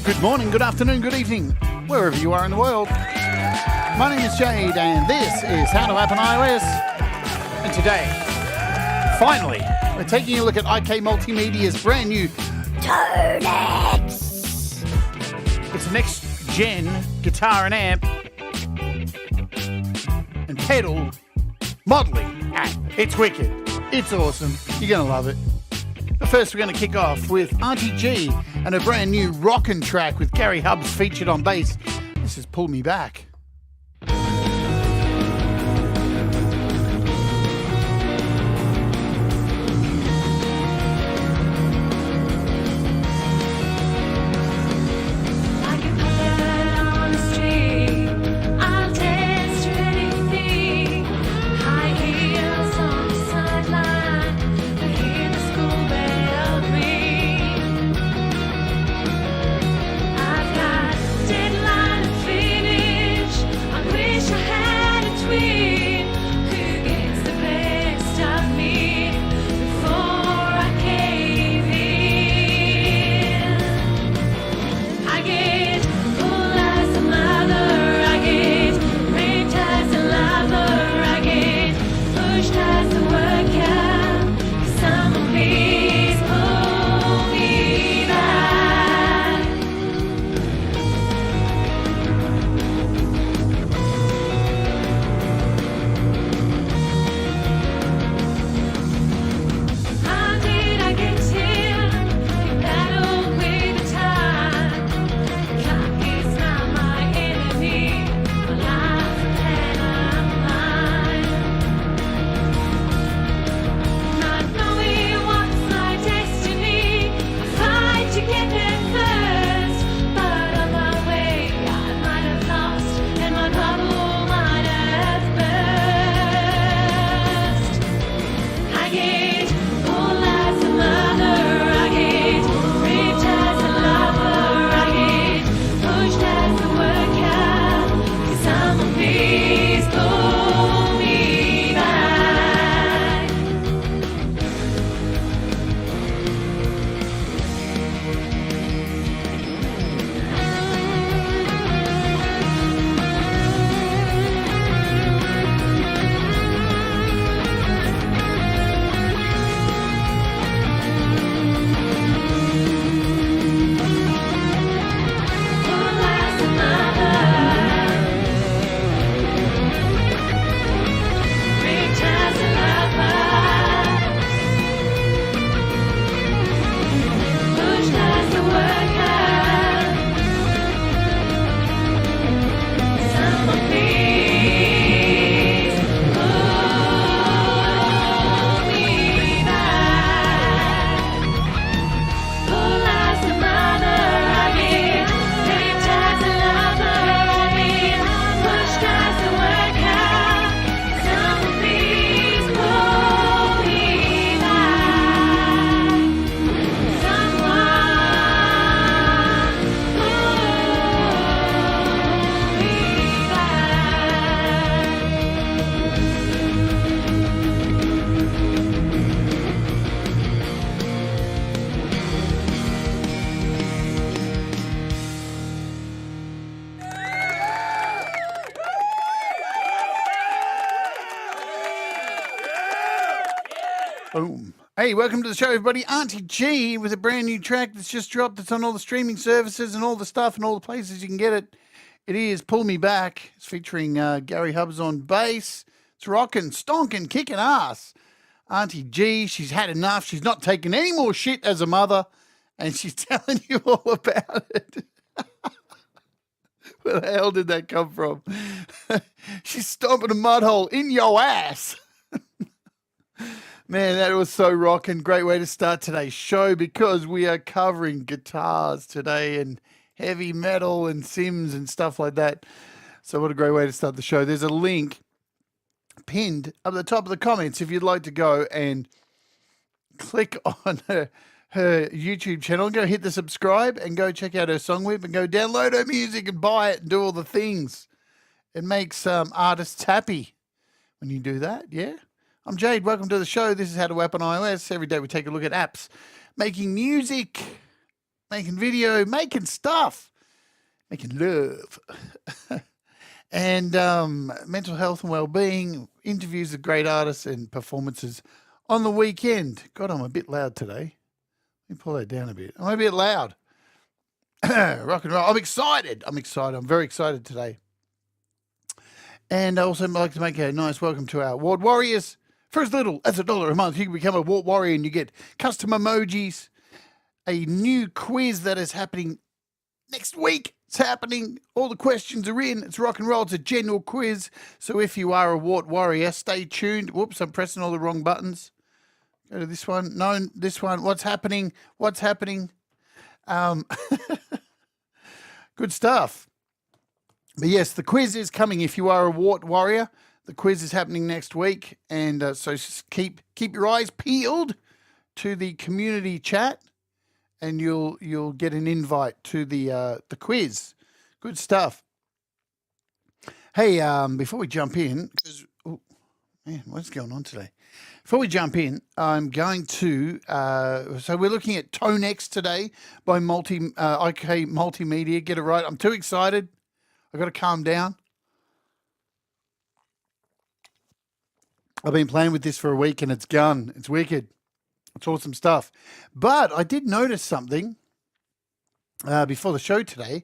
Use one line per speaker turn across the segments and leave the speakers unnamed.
Good morning, good afternoon, good evening, wherever you are in the world. My name is Jade, and this is How to App on iOS. And today, finally, we're taking a look at IK Multimedia's brand new Tonenet. It's a next-gen guitar and amp and pedal modeling app. It's wicked. It's awesome. You're going to love it. But first, we're going to kick off with Auntie G and a brand new rockin' track with Gary Hubbs featured on bass. This is Pull Me Back. Boom. Hey, welcome to the show, everybody. Auntie G with a brand new track that's just dropped. It's on all the streaming services and all the stuff and all the places you can get it. It is Pull Me Back. It's featuring Gary Hubbs on bass. It's rocking, stonking, kicking ass. Auntie G, she's had enough. She's not taking any more shit as a mother, and she's telling you all about it. Where the hell did that come from? She's stomping a mud hole in your ass. Man, that was so rocking. Great way to start today's show because we are covering guitars today and heavy metal and Sims and stuff like that. So what a great way to start the show. There's a link pinned up at the top of the comments if you'd like to go and click on her YouTube channel. Go hit the subscribe and go check out her song whip and go download her music and buy it and do all the things. It makes artists happy when you do that. Yeah. I'm Jade. Welcome to the show. This is How to App on iOS. Every day we take a look at apps, making music, making video, making stuff, making love, and mental health and well-being, interviews with great artists and performances on the weekend. God, I'm a bit loud today. Let me pull that down a bit. I'm a bit loud. Rock and roll. I'm excited. I'm very excited today. And I also like to make a nice welcome to our award warriors. For as little as $1 a month, you can become a award warrior and you get custom emojis, a new quiz that is happening next week. It's happening. All the questions are in. It's rock and roll. It's a general quiz. So if you are a award warrior, stay tuned. Whoops, I'm pressing all the wrong buttons. Go to this one. No, this one. What's happening? What's happening? Good stuff. But yes, the quiz is coming. If you are a award warrior, the quiz is happening next week. And so just keep your eyes peeled to the community chat, and you'll get an invite to the quiz. Good stuff. Hey, before we jump in, because man, what's going on today? Before we jump in, I'm going to so we're looking at TONEX today by IK Multimedia. Get it right. I'm too excited. I've got to calm down. I've been playing with this for a week and it's gone. It's wicked. It's awesome stuff. But I did notice something before the show today,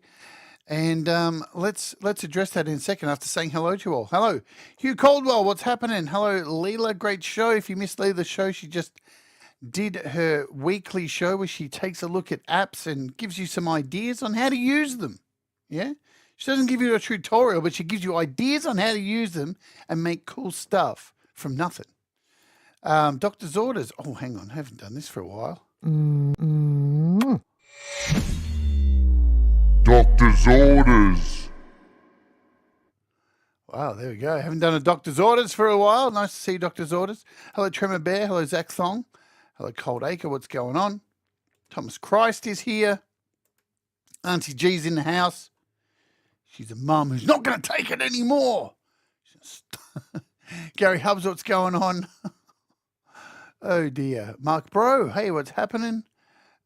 and let's address that in a second after saying hello to you all. Hello, Hugh Caldwell. What's happening? Hello, Leela. Great show. If you missed Leela's show, she just did her weekly show where she takes a look at apps and gives you some ideas on how to use them. Yeah? She doesn't give you a tutorial, but she gives you ideas on how to use them and make cool stuff from nothing. Doctor's orders. Oh, hang on. I haven't done this for a while.
Doctor's orders.
Wow, there we go. Haven't done a doctor's orders for a while. Nice to see you, doctor's orders. Hello, Tremor Bear. Hello, Zach Thong. Hello, Cold Acre. What's going on? Thomas Christ is here. Auntie G's in the house. She's a mum who's not going to take it anymore. Gary Hubbs, what's going on? Oh, dear. Mark Bro, hey, what's happening?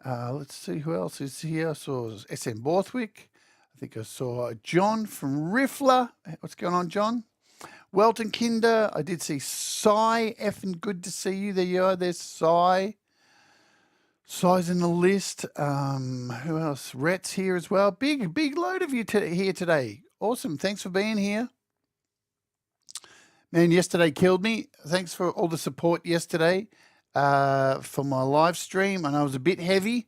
Let's see who else is here. I saw SM Borthwick. I think I saw John from Riffler. What's going on, John? Welton Kinder. I did see Cy. Effing good to see you. There you are. There's Cy. Cy's in the list. Who else? Rhett's here as well. Big load of you here today. Awesome. Thanks for being here. Man, yesterday killed me. Thanks for all the support yesterday for my live stream. And I was a bit heavy.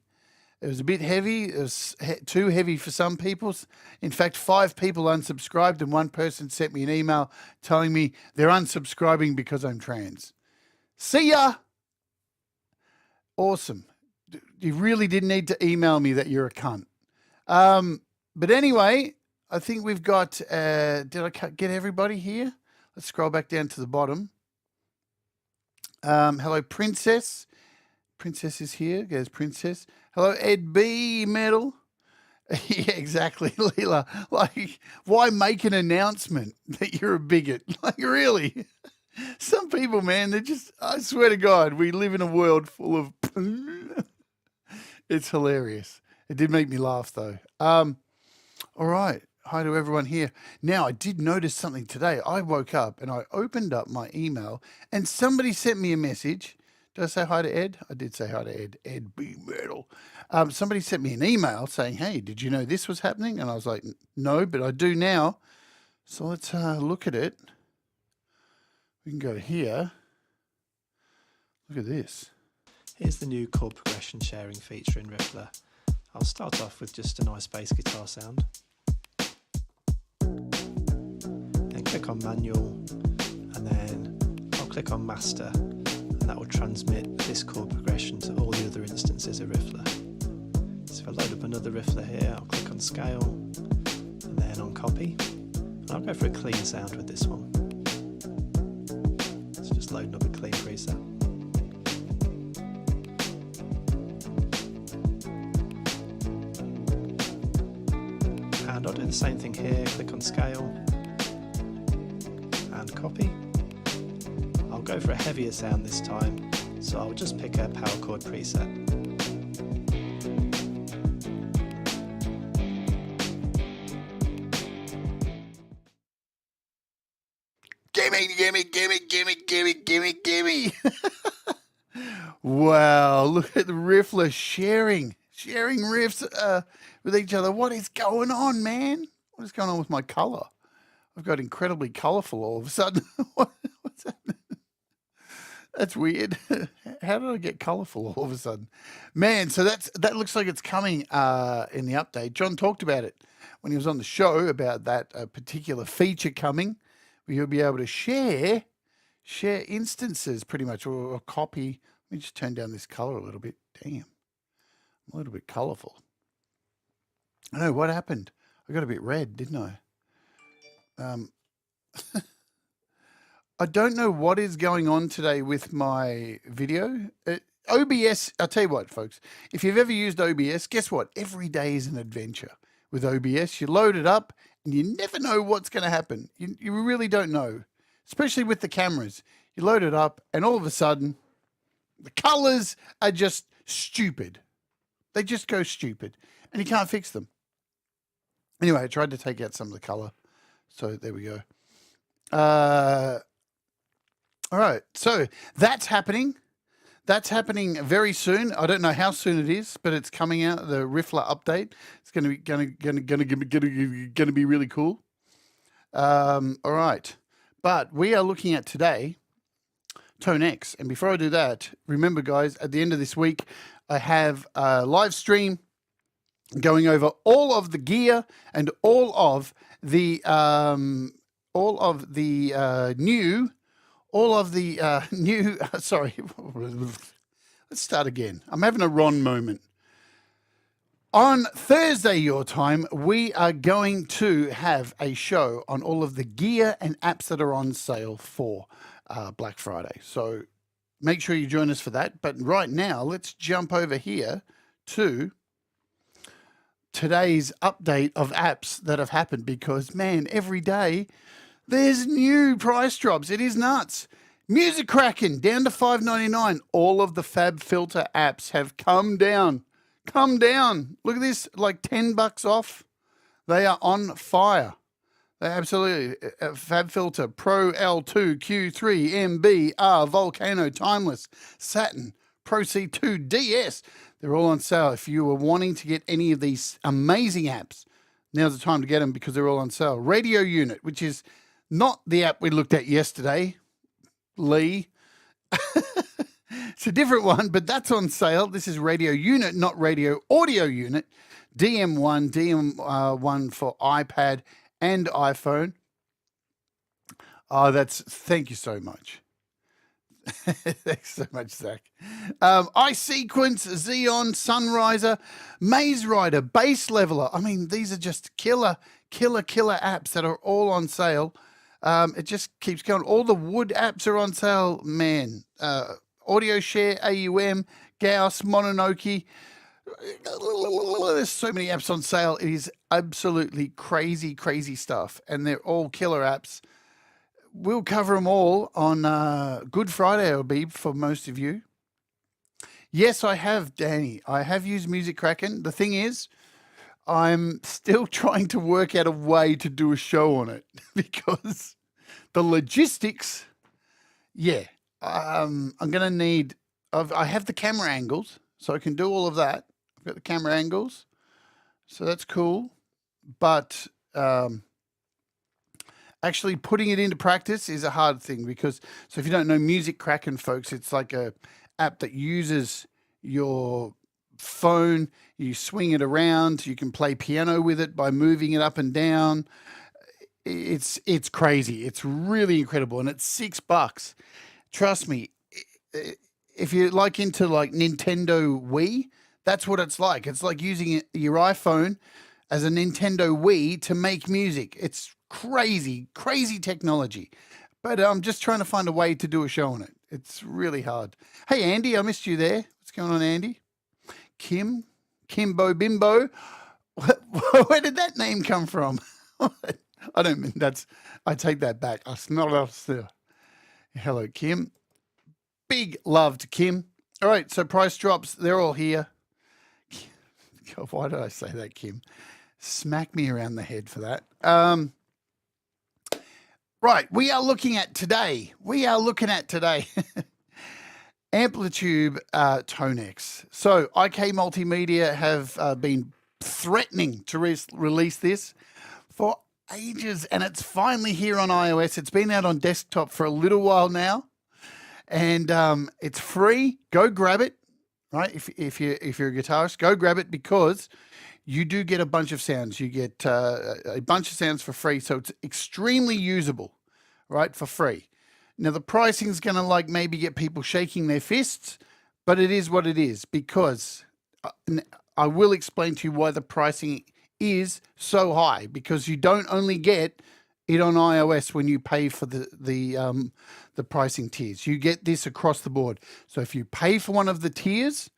It was a bit heavy. It was too heavy for some people. In fact, 5 people unsubscribed and 1 person sent me an email telling me they're unsubscribing because I'm trans. See ya. Awesome. You really didn't need to email me that you're a cunt. But anyway, I think we've got, did I get everybody here? Let's scroll back down to the bottom. Hello, Princess. Princess is here. There's Princess. Hello, Ed B. Metal. Yeah, exactly, Leela. Like, why make an announcement that you're a bigot? Like, really? Some people, man, they're just, I swear to God, we live in a world full of... It's hilarious. It did make me laugh, though. All right. Hi to everyone here. Now, I did notice something today. I woke up and I opened up my email and somebody sent me a message. Did I say hi to Ed? I did say hi to Ed. Ed B. Metal. Somebody sent me an email saying, hey, did you know this was happening? And I was like, no, but I do now. So let's look at it. We can go here. Look at this.
Here's the new chord progression sharing feature in Riffler. I'll start off with just a nice bass guitar sound. Then click on manual, and then I'll click on master, and that will transmit this chord progression to all the other instances of Riffler. So if I load up another Riffler here, I'll click on scale, and then on copy, and I'll go for a clean sound with this one. So just loading up a clean preset. And I'll do the same thing here, click on scale and copy. go for a heavier sound this time, so I'll just pick a power chord preset.
Gimme. Wow, look at the riffler sharing riffs with each other. What is going on, man? What is going on with my color? I've got incredibly colorful all of a sudden. What's happening? That's weird. How did I get colorful all of a sudden? Man, so that looks like it's coming in the update. John talked about it when he was on the show about that particular feature coming, where you'll be able to share instances pretty much, or copy. Let me just turn down this color a little bit. Damn, I'm a little bit colorful. I know what happened. I got a bit red, didn't I? I don't know what is going on today with my video. OBS, I'll tell you what, folks. If you've ever used OBS, guess what? Every day is an adventure with OBS. You load it up and you never know what's going to happen. You really don't know, especially with the cameras. You load it up and all of a sudden, the colors are just stupid. They just go stupid and you can't fix them. Anyway, I tried to take out some of the color. So there we go. All right, so that's happening. That's happening very soon. I don't know how soon it is, but it's coming out. The Riffler update. It's going to be really cool. All right, but we are looking at today TONEX, and before I do that, remember, guys, at the end of this week, I have a live stream going over all of the gear and all of the new, sorry, let's start again. I'm having a Ron moment. On Thursday, your time, we are going to have a show on all of the gear and apps that are on sale for Black Friday. So make sure you join us for that. But right now, let's jump over here to today's update of apps that have happened, because, man, every day there's new price drops. It is nuts. Music Kraken down to $5.99. All of the FabFilter apps have come down. Come down. Look at this, like $10 off. They are on fire. They absolutely. FabFilter Pro L2, Q3, MB, R, Volcano, Timeless, Saturn, Pro C2, DS. They're all on sale. If you were wanting to get any of these amazing apps, now's the time to get them because they're all on sale. Radio Unit, which is not the app we looked at yesterday, Lee. It's a different one, but that's on sale. This is Radio Unit, not Radio Audio Unit. DM1 for iPad and iPhone. Oh, thank you so much. Thanks so much, Zach. iSequence, Xeon, Sunriser, Maze Rider, Bass Leveler. I mean, these are just killer apps that are all on sale. It just keeps going. All the Wood apps are on sale, man. Audio Share, AUM, Gauss, Mononoke. There's so many apps on sale. It is absolutely crazy stuff, and they're all killer apps. We'll cover them all on Good Friday, it'll be for most of you. Yes, I have, Danny. I have used Music Kraken. The thing is, I'm still trying to work out a way to do a show on it because the logistics, yeah, I'm going to need, I have the camera angles, so I can do all of that. I've got the camera angles, so that's cool. But actually putting it into practice is a hard thing because, so if you don't know Music Kraken, folks, it's like a app that uses your phone, you swing it around, you can play piano with it by moving it up and down. It's crazy. It's really incredible, and it's $6. Trust me, if you're like into like Nintendo Wii, that's what it's like. It's like using your iPhone as a Nintendo Wii to make music. It's crazy technology. But I'm just trying to find a way to do a show on it. It's really hard. Hey, Andy, I missed you there. What's going on, Andy? Kimbo Bimbo. Where did that name come from? I don't mean I take that back. I smell it. Hello, Kim. big love to Kim. All right, so price drops, they're all here. God, why did I say that, Kim? Smack me around the head for that. Right, we are looking at today. AmpliTube TONEX. So IK Multimedia have been threatening to release this for ages, and it's finally here on iOS. It's been out on desktop for a little while now, and it's free. Go grab it, right? If you're a guitarist, go grab it, because you do get a bunch of sounds. You get a bunch of sounds for free, so it's extremely usable, right, for free. Now, the pricing is going to like maybe get people shaking their fists, but it is what it is, because I will explain to you why the pricing is so high, because you don't only get it on iOS when you pay for the pricing tiers. You get this across the board. So if you pay for one of the tiers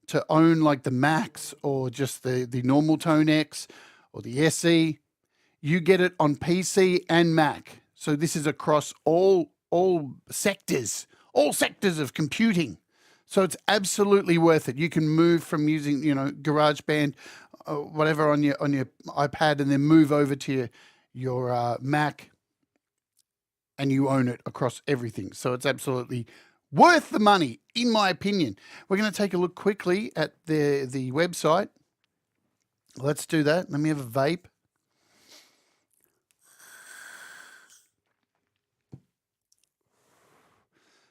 to own like the Max or just the normal TONEX or the SE, you get it on PC and Mac. So this is across all sectors of computing. So it's absolutely worth it. You can move from using, GarageBand, whatever on your iPad, and then move over to your Mac, and you own it across everything. So it's absolutely worth the money, in my opinion. We're going to take a look quickly at the website. Let's do that. Let me have a vape.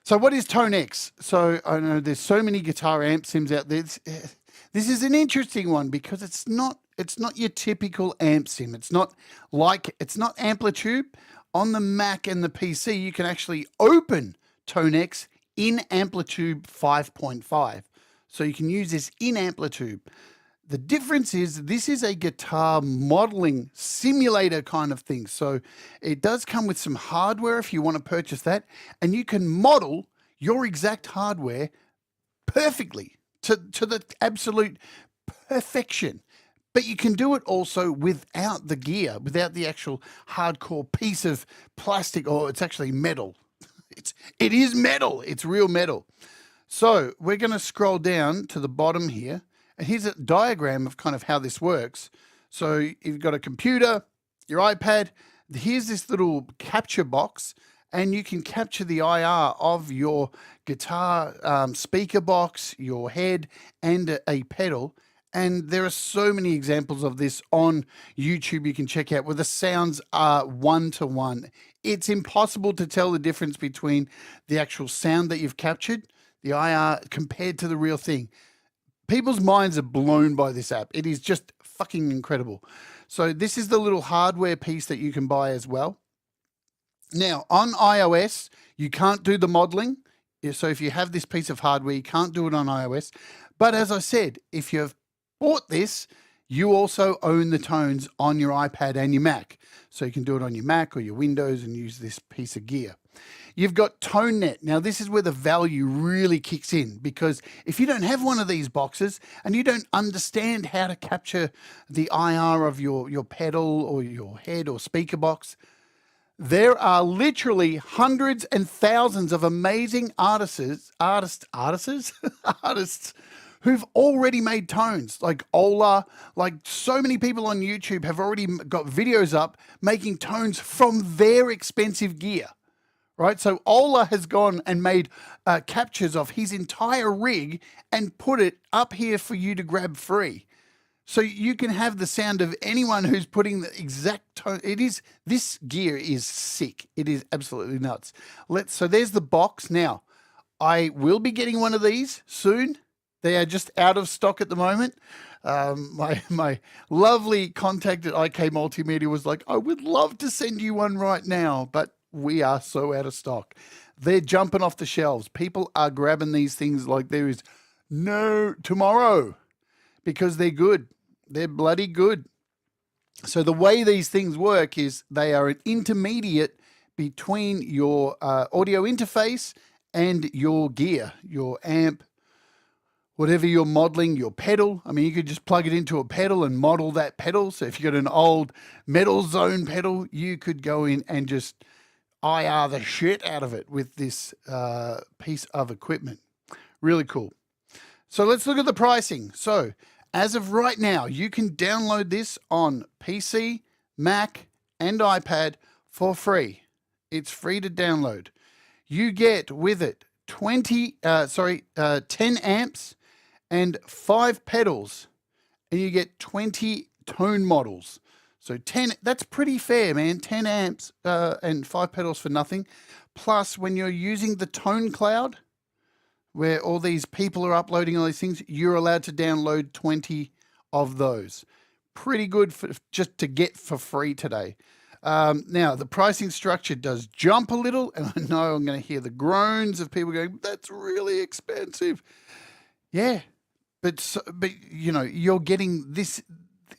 So what is TONEX? So I know there's so many guitar amp sims out there. This is an interesting one, because it's not your typical amp sim. It's not AmpliTube. On the Mac and the PC, you can actually open TONEX in AmpliTube 5.5. So you can use this in AmpliTube. The difference is this is a guitar modeling simulator kind of thing. So it does come with some hardware if you want to purchase that, and you can model your exact hardware perfectly to the absolute perfection. But you can do it also without the gear, without the actual hardcore piece of plastic, or it's actually metal. It is metal. It's real metal. So we're going to scroll down to the bottom here. And here's a diagram of kind of how this works. So you've got a computer, your iPad. Here's this little capture box, and you can capture the IR of your guitar speaker box, your head, and a pedal. And there are so many examples of this on YouTube you can check out, where the sounds are one-to-one. It's impossible to tell the difference between the actual sound that you've captured, the IR, compared to the real thing. People's minds are blown by this app. It is just fucking incredible. So this is the little hardware piece that you can buy as well. Now, on iOS, you can't do the modeling. So if you have this piece of hardware, you can't do it on iOS. But as I said, if you've bought this, you also own the tones on your iPad and your Mac. So you can do it on your Mac or your Windows and use this piece of gear. You've got Tonenet. Now, this is where the value really kicks in, because if you don't have one of these boxes and you don't understand how to capture the IR of your pedal or your head or speaker box, there are literally hundreds and thousands of amazing artists who've already made tones, like Ola, like so many people on YouTube have already got videos up making tones from their expensive gear. Right, so Ola has gone and made captures of his entire rig and put it up here for you to grab free. So you can have the sound of anyone who's putting the exact tone. This gear is sick. It is absolutely nuts. So there's the box. Now, I will be getting one of these soon. They are just out of stock at the moment. My lovely contact at IK Multimedia was like, I would love to send you one right now, but we are so out of stock. They're jumping off the shelves. People are grabbing these things like there is no tomorrow, because they're good. They're bloody good. So the way these things work is they are an intermediate between your audio interface and your gear, your amp, whatever you're modeling, your pedal. I mean, you could just plug it into a pedal and model that pedal. So if you've got an old Metal Zone pedal, you could go in and just IR the shit out of it with this piece of equipment. Really cool. So let's look at the pricing. So as of right now, you can download this on PC, Mac, and iPad for free. It's free to download. You get with it 10 amps and 5 pedals, and you get 20 tone models. So 10, that's pretty fair, man. 10 amps and 5 pedals for nothing. Plus, when you're using the Tone Cloud, where all these people are uploading all these things, you're allowed to download 20 of those. Pretty good for just to get for free today. Now, the pricing structure does jump a little, and I know I'm going to hear the groans of people going, that's really expensive. Yeah, but you know, you're getting this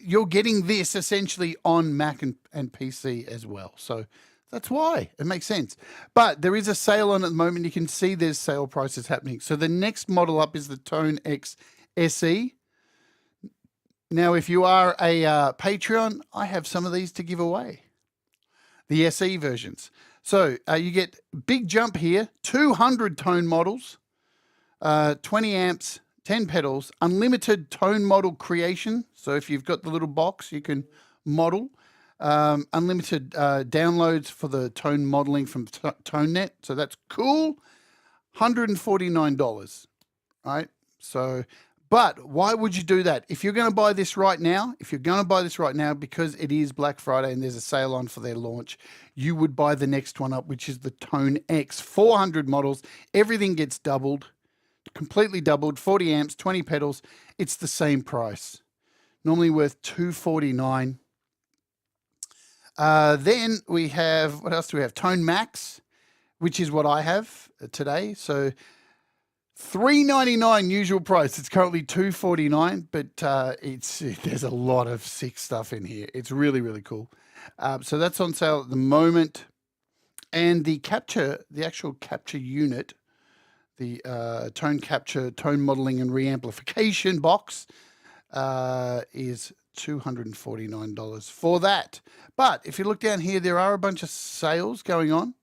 essentially on Mac and PC as well. So that's why it makes sense. But there is a sale on at the moment. You can see there's sale prices happening. So the next model up is the TONEX SE. Now, if you are a Patreon, I have some of these to give away. The SE versions. So you get big jump here, 200 tone models, 20 amps, 10 pedals, unlimited tone model creation. So if you've got the little box, you can model. Unlimited downloads for the tone modeling from Tonenet. So that's cool. $149, right? So, but why would you do that? If you're going to buy this right now, because it is Black Friday and there's a sale on for their launch, you would buy the next one up, which is the TONEX 400 models. Everything gets doubled, completely doubled, 40 amps, 20 pedals. It's the same price. Normally worth $249. Then we have, what else do we have? Tone Max, which is what I have today. So $399 usual price. It's currently $249, but there's a lot of sick stuff in here. It's really, really cool. So that's on sale at the moment. And the actual capture unit, the tone capture, tone modeling and reamplification box is $249 for that. But if you look down here, there are a bunch of sales going on.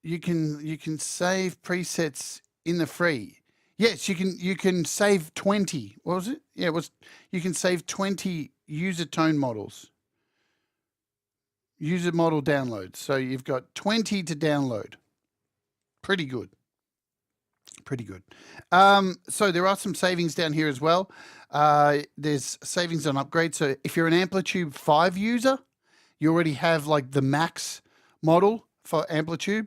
You can save presets in the free. Yes, you can save 20. What was it? Yeah, you can save 20 user tone models. User model downloads. So you've got 20 to download. Pretty good. Pretty good. So there are some savings down here as well. There's savings on upgrade. So if you're an AmpliTube 5 user, you already have like the max model for AmpliTube.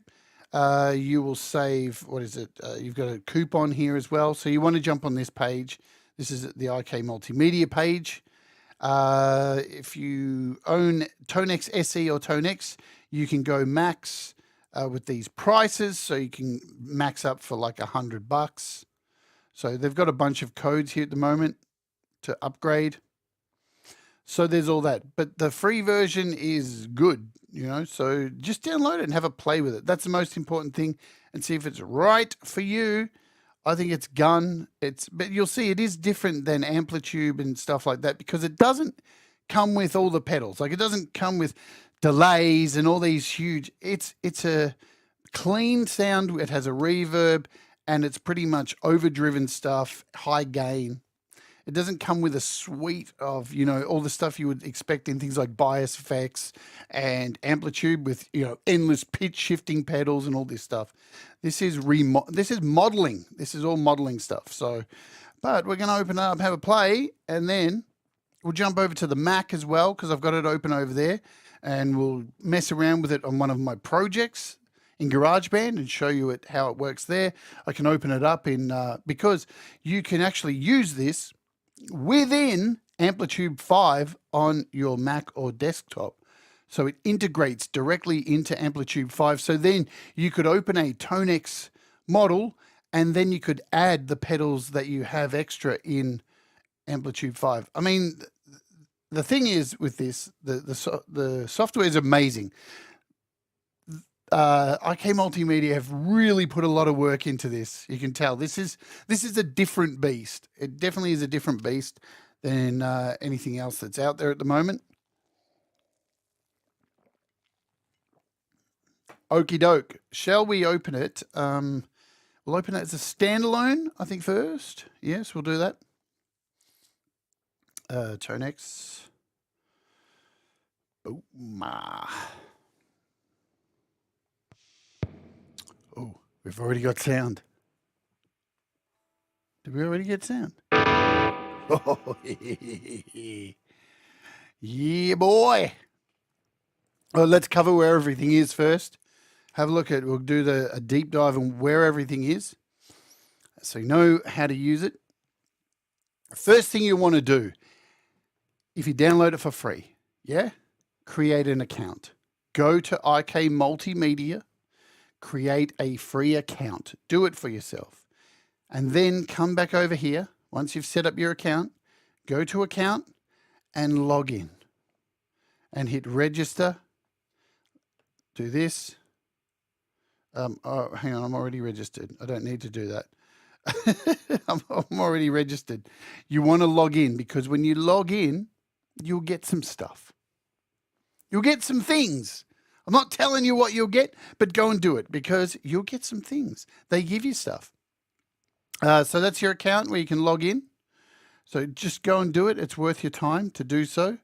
You will save, what is it? You've got a coupon here as well. So you want to jump on this page. This is the IK Multimedia page. If you own TONEX SE or TONEX, you can go max with these prices. So you can max up for like $100. So they've got a bunch of codes here at the moment to upgrade. So there's all that. But the free version is good, you know, so just download it and have a play with it. That's the most important thing, and see if it's right for you. I think it's gun. But you'll see it is different than AmpliTube and stuff like that, because it doesn't come with all the pedals. Like, it doesn't come with delays and all these huge. It's a clean sound. It has a reverb, and it's pretty much overdriven stuff, high gain. It doesn't come with a suite of, you know, all the stuff you would expect in things like bias effects and AmpliTube with, you know, endless pitch shifting pedals and all this stuff. This is modeling. This is all modeling stuff. So, but we're going to open it up, have a play, and then we'll jump over to the Mac as well, because I've got it open over there, and we'll mess around with it on one of my projects in GarageBand and show you how it works there. I can open it up in, because you can actually use this within AmpliTube 5 on your Mac or desktop. So it integrates directly into AmpliTube 5. So then you could open a TONEX model, and then you could add the pedals that you have extra in AmpliTube 5. I mean, the thing is with this, the software is amazing. IK Multimedia have really put a lot of work into this. You can tell this is a different beast. It definitely is a different beast than anything else that's out there at the moment. Okie doke. Shall we open it? We'll open it as a standalone, I think, first. Yes, we'll do that. TONEX. Boom. Oh, we've already got sound. Did we already get sound? Oh, yeah, boy. Well, let's cover where everything is first. Have a look at, we'll do a deep dive on where everything is so you know how to use it. First thing you want to do, if you download it for free, yeah, create an account. Go to IK Multimedia, create a free account. Do it for yourself. And then come back over here. Once you've set up your account, go to account and log in. And hit register. Do this. Oh, hang on, I'm already registered. I don't need to do that. I'm already registered. You want to log in because when you log in, you'll get some stuff. You'll get some things. I'm not telling you what you'll get, but go and do it because you'll get some things. They give you stuff. So that's your account where you can log in. So just go and do it. It's worth your time to do so.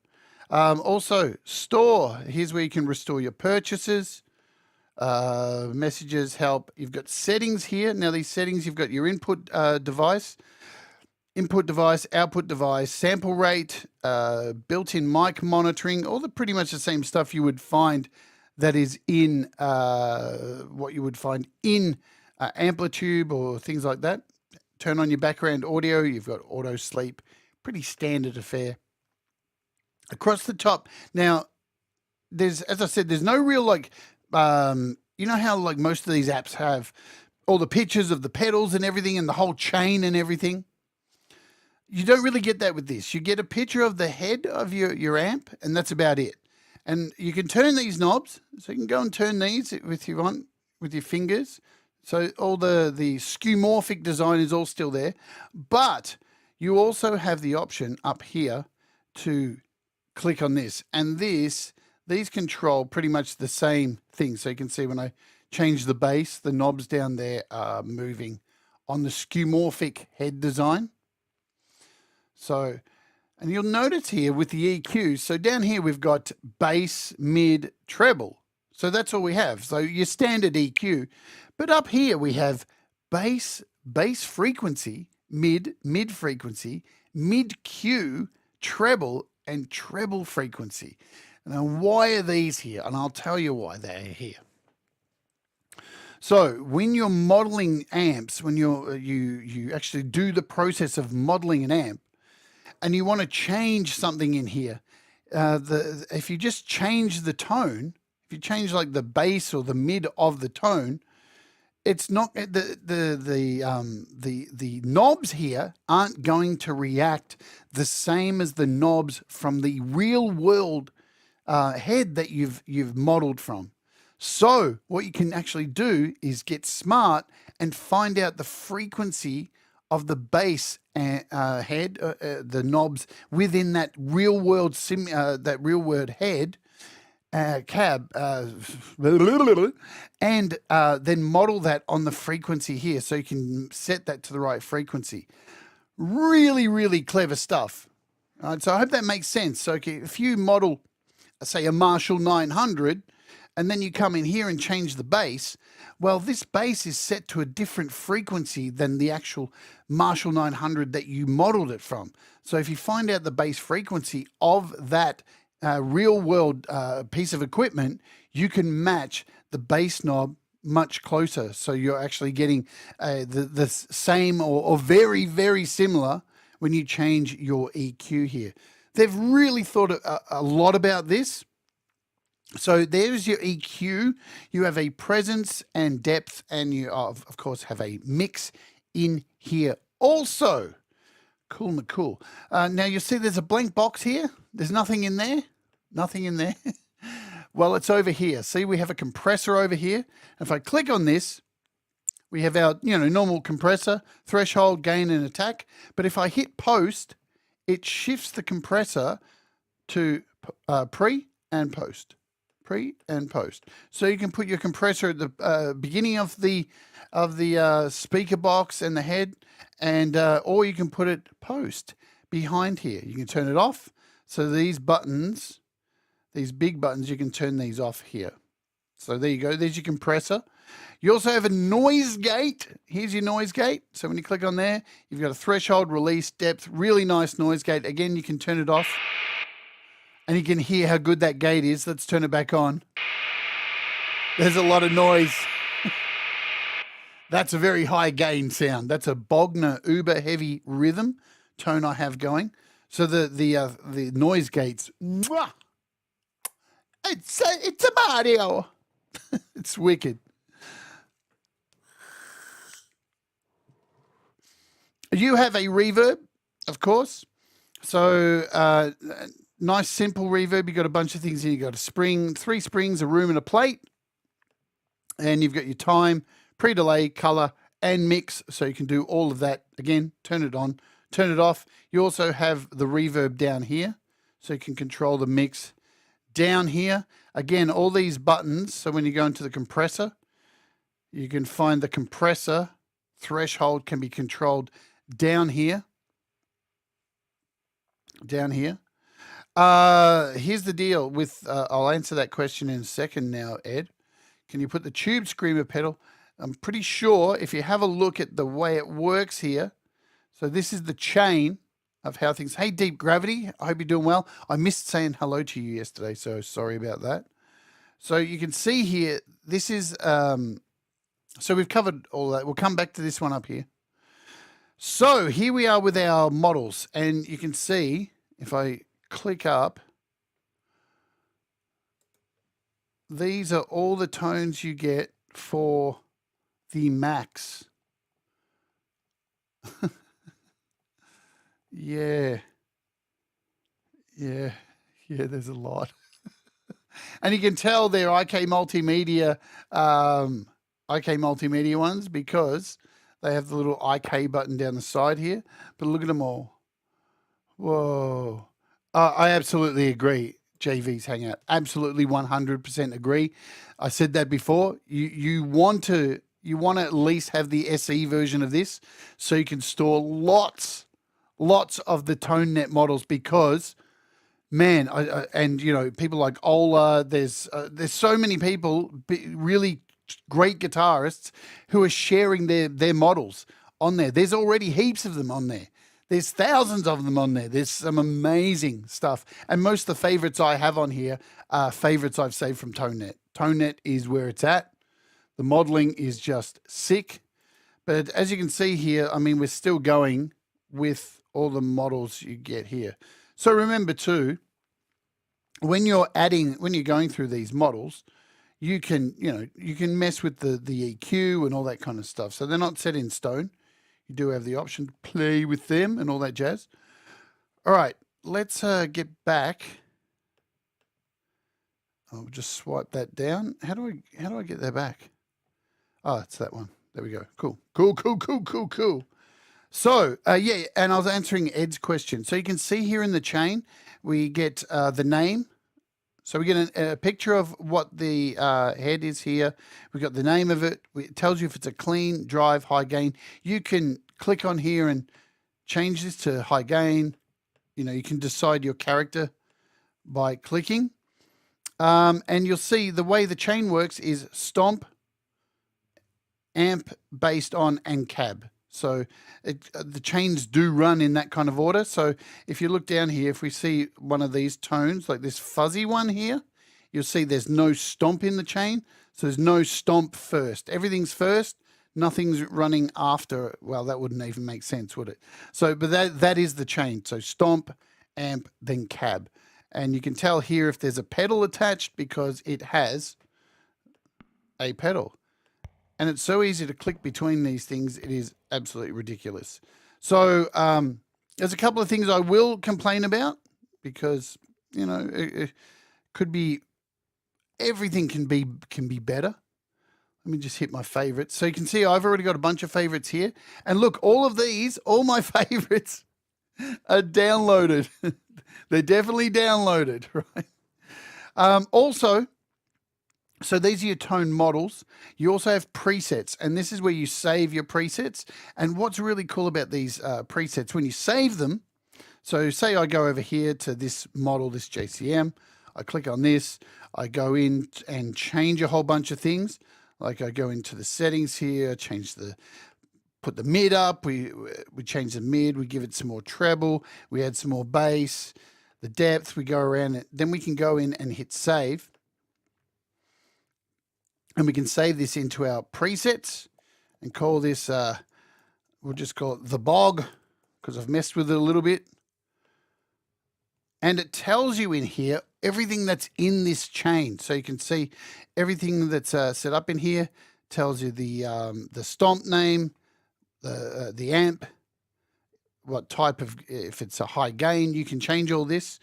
Also, store. Here's where you can restore your purchases, messages, help. You've got settings here. Now these settings, you've got your input device, output device, sample rate, built-in mic monitoring, all the pretty much the same stuff you would find that is in what you would find in AmpliTube or things like that. Turn on your background audio. You've got auto sleep. Pretty standard affair. Across the top, now, there's, as I said, there's no real, like, you know how, like, most of these apps have all the pictures of the pedals and everything and the whole chain and everything? You don't really get that with this. You get a picture of the head of your amp, and that's about it. And you can turn these knobs, so you can go and turn these with your fingers. So all the skeuomorphic design is all still there. But you also have the option up here to click on this. And these control pretty much the same thing. So you can see when I change the bass, the knobs down there are moving on the skeuomorphic head design. So, and you'll notice here with the EQs, so down here we've got bass, mid, treble. So that's all we have. So your standard EQ. But up here we have bass frequency, mid frequency, mid Q, treble, and treble frequency. Now, why are these here? And I'll tell you why they're here. So when you're modeling amps, when you actually do the process of modeling an amp, and you want to change something in here, if you just change the tone, if you change like the bass or the mid of the tone, it's not the knobs here aren't going to react the same as the knobs from the real world head that you've modeled from. So what you can actually do is get smart and find out the frequency of the bass head, the knobs within that real world head. Cab and then model that on the frequency here so you can set that to the right frequency. Really, really clever stuff. All right, so I hope that makes sense. So if you model, say, a Marshall 900 and then you come in here and change the bass, well, this bass is set to a different frequency than the actual Marshall 900 that you modeled it from. So if you find out the bass frequency of that real world piece of equipment, you can match the bass knob much closer. So you're actually getting the same or very, very similar when you change your EQ here. They've really thought a lot about this. So there's your EQ. You have a presence and depth, and you, of course, have a mix in here also. Cool, McCool. Now you'll see there's a blank box here. There's nothing in there. Nothing in there. Well, it's over here. See, we have a compressor over here. If I click on this, we have our normal compressor, threshold, gain, and attack. But if I hit post, it shifts the compressor to pre and post. pre and post. So you can put your compressor at the beginning of the speaker box and the head, and or you can put it post behind here. You can turn it off. So these buttons, these big buttons, you can turn these off here. So there you go. There's your compressor. You also have a noise gate. Here's your noise gate. So when you click on there, you've got a threshold, release, depth, really nice noise gate. Again, you can turn it off and you can hear how good that gate is. Let's turn it back on. There's a lot of noise. That's a very high gain sound. That's a Bogner uber heavy rhythm tone I have going. So the noise gates, mwah, it's a Mario. It's wicked. You have a reverb, of course. So nice simple reverb. You've got a bunch of things here. You've got a spring, 3 springs, a room and a plate. And you've got your time, pre-delay, color, and mix. So you can do all of that. Again, turn it on, turn it off. You also have the reverb down here. So you can control the mix down here. Again, all these buttons. So when you go into the compressor, you can find the compressor threshold can be controlled down here. Down here. Here's the deal with, I'll answer that question in a second now, Ed. Can you put the tube screamer pedal? I'm pretty sure if you have a look at the way it works here. So this is the chain of how things. Hey, Deep Gravity, I hope you're doing well. I missed saying hello to you yesterday, so sorry about that. So you can see here, this is, so we've covered all that. We'll come back to this one up here. So here we are with our models, and you can see if I click up, these are all the tones you get for the Max. Yeah, there's a lot. And you can tell they're IK Multimedia, ones because they have the little IK button down the side here. But look at them all. Whoa. I absolutely agree. JV's Hangout. Absolutely 100% agree. I said that before. You want to at least have the SE version of this so you can store lots of the Tonenet models because, man, and you know, people like Ola, there's so many people, really great guitarists who are sharing their models on there. There's already heaps of them on there. There's thousands of them on there. There's some amazing stuff. And most of the favorites I have on here are favorites I've saved from Tonenet. Tonenet is where it's at. The modeling is just sick. But as you can see here, I mean, we're still going with all the models you get here. So remember too, when you're going through these models, you can mess with the EQ and all that kind of stuff. So they're not set in stone. You do have the option to play with them and all that jazz. All right, let's get back. I'll just swipe that down. How do I get that back? Oh, it's that one. There we go. Cool. So, yeah, and I was answering Ed's question. So you can see here in the chain, we get the name. So we get a picture of what the head is here. We've got the name of it. It tells you if it's a clean, drive, high gain. You can click on here and change this to high gain. You know, you can decide your character by clicking. And you'll see the way the chain works is stomp, amp, based on, and cab. So the chains do run in that kind of order. So if you look down here, if we see one of these tones, like this fuzzy one here, you'll see there's no stomp in the chain. So there's no stomp first. Everything's first. Nothing's running after. Well, that wouldn't even make sense, would it? So, but that is the chain. So stomp, amp, then cab. And you can tell here if there's a pedal attached because it has a pedal. And it's so easy to click between these things. It is absolutely ridiculous. So there's a couple of things I will complain about because, you know, it could be, everything can be better. Let me just hit my favorites. So you can see I've already got a bunch of favorites here. And look, all of these, all my favorites are downloaded. They're definitely downloaded, right? Also, So these are your tone models. You also have presets, and this is where you save your presets. And what's really cool about these presets, when you save them, so say I go over here to this model, this JCM, I click on this, I go in and change a whole bunch of things. Like I go into the settings here, put the mid up, we change the mid, we give it some more treble, we add some more bass, the depth, we go around it, then we can go in and hit save. And we can save this into our presets and call this, we'll just call it the bog, because I've messed with it a little bit. And it tells you in here everything that's in this chain. So you can see everything that's set up in here. Tells you the stomp name, the amp, what type of, if it's a high gain, you can change all this.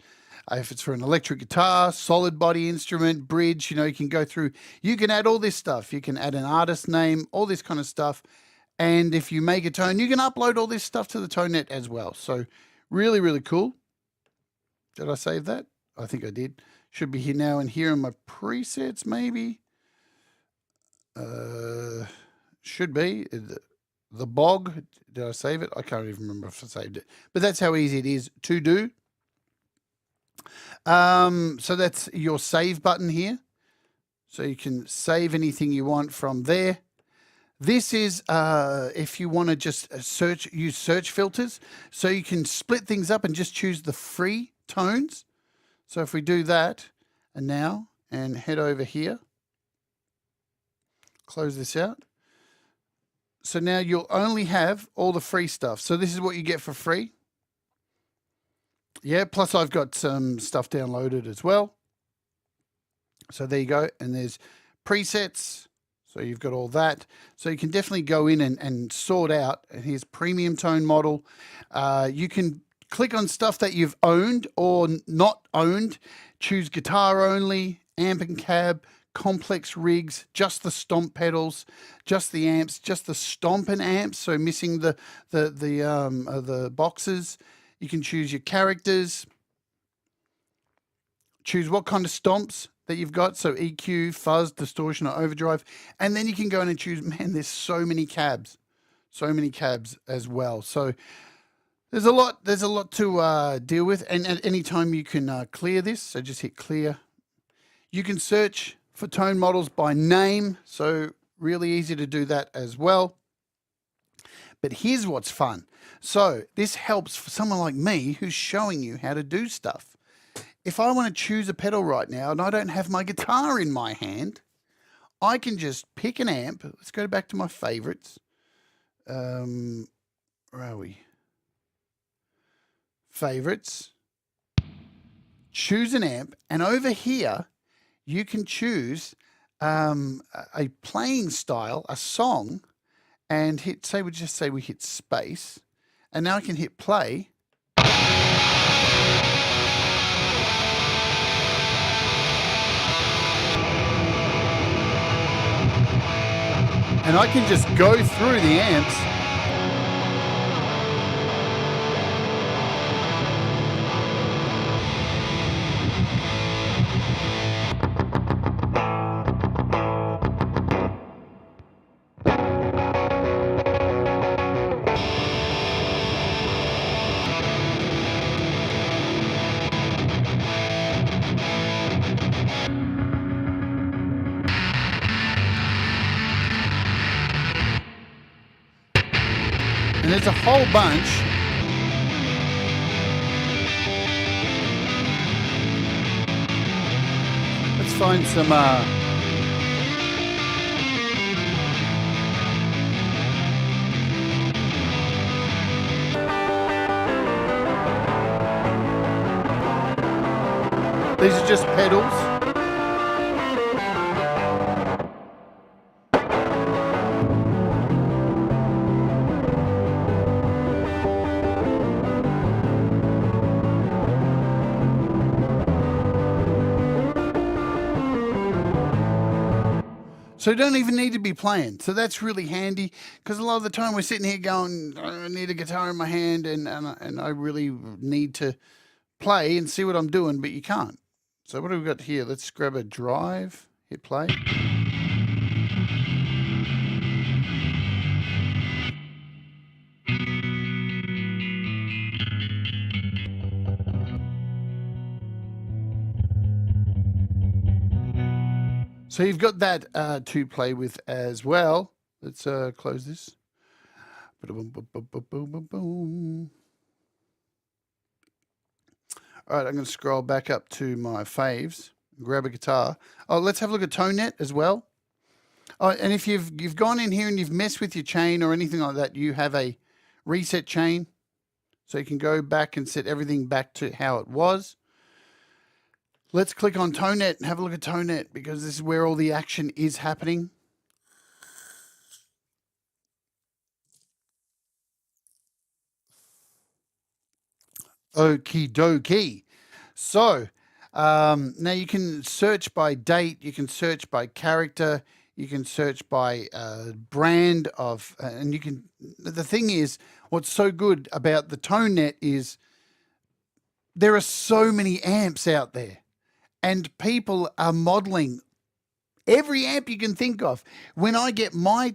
If it's for an electric guitar, solid body instrument, bridge, you can go through, you can add all this stuff. You can add an artist name, all this kind of stuff. And if you make a tone, you can upload all this stuff to the Tonenet as well. So really, really cool. Did I save that? I think I did. Should be here now and here in my presets, maybe. Should be. The bog. Did I save it? I can't even remember if I saved it. But that's how easy it is to do. So that's your save button here. So you can save anything you want from there. This is if you want to just use search filters. So you can split things up and just choose the free tones. So if we do that and head over here, close this out. So now you'll only have all the free stuff. So this is what you get for free. Yeah, plus I've got some stuff downloaded as well. So there you go. And there's presets. So you've got all that. So you can definitely go in and sort out. And here's premium tone model. You can click on stuff that you've owned or not owned. Choose guitar only, amp and cab, complex rigs, just the stomp pedals, just the amps, just the stomp and amps. So missing the boxes. You can choose your characters, choose what kind of stomps that you've got. So EQ, fuzz, distortion, or overdrive. And then you can go in and choose, man, there's so many cabs as well. So there's a lot to deal with. And at any time you can clear this. So just hit clear. You can search for tone models by name. So really easy to do that as well. But here's what's fun. So this helps for someone like me who's showing you how to do stuff. If I want to choose a pedal right now and I don't have my guitar in my hand, I can just pick an amp. Let's go back to my favorites. Where are we? Favorites. Choose an amp. And over here, you can choose a playing style, a song, and hit, we hit space, and now I can hit play. And I can just go through the amps. And there's a whole bunch. Let's find some these are just pedals. So you don't even need to be playing. So that's really handy because a lot of the time we're sitting here going, I need a guitar in my hand and I really need to play and see what I'm doing, but you can't. So what do we got here? Let's grab a drive Hit play. So you've got that to play with as well. Let's close this. Boom, boom, boom, boom, boom, boom. All right, I'm going to scroll back up to my faves, grab a guitar. Oh, let's have a look at Tonenet as well. Oh, and if you've gone in here and you've messed with your chain or anything like that, you have a reset chain. So you can go back and set everything back to how it was. Let's click on Tonenet and have a look at Tonenet because this is where all the action is happening. Okie dokie. So now you can search by date, you can search by character, you can search by brand of, and you can, the thing is, what's so good about the Tonenet is there are so many amps out there and people are modeling every amp you can think of. When I get my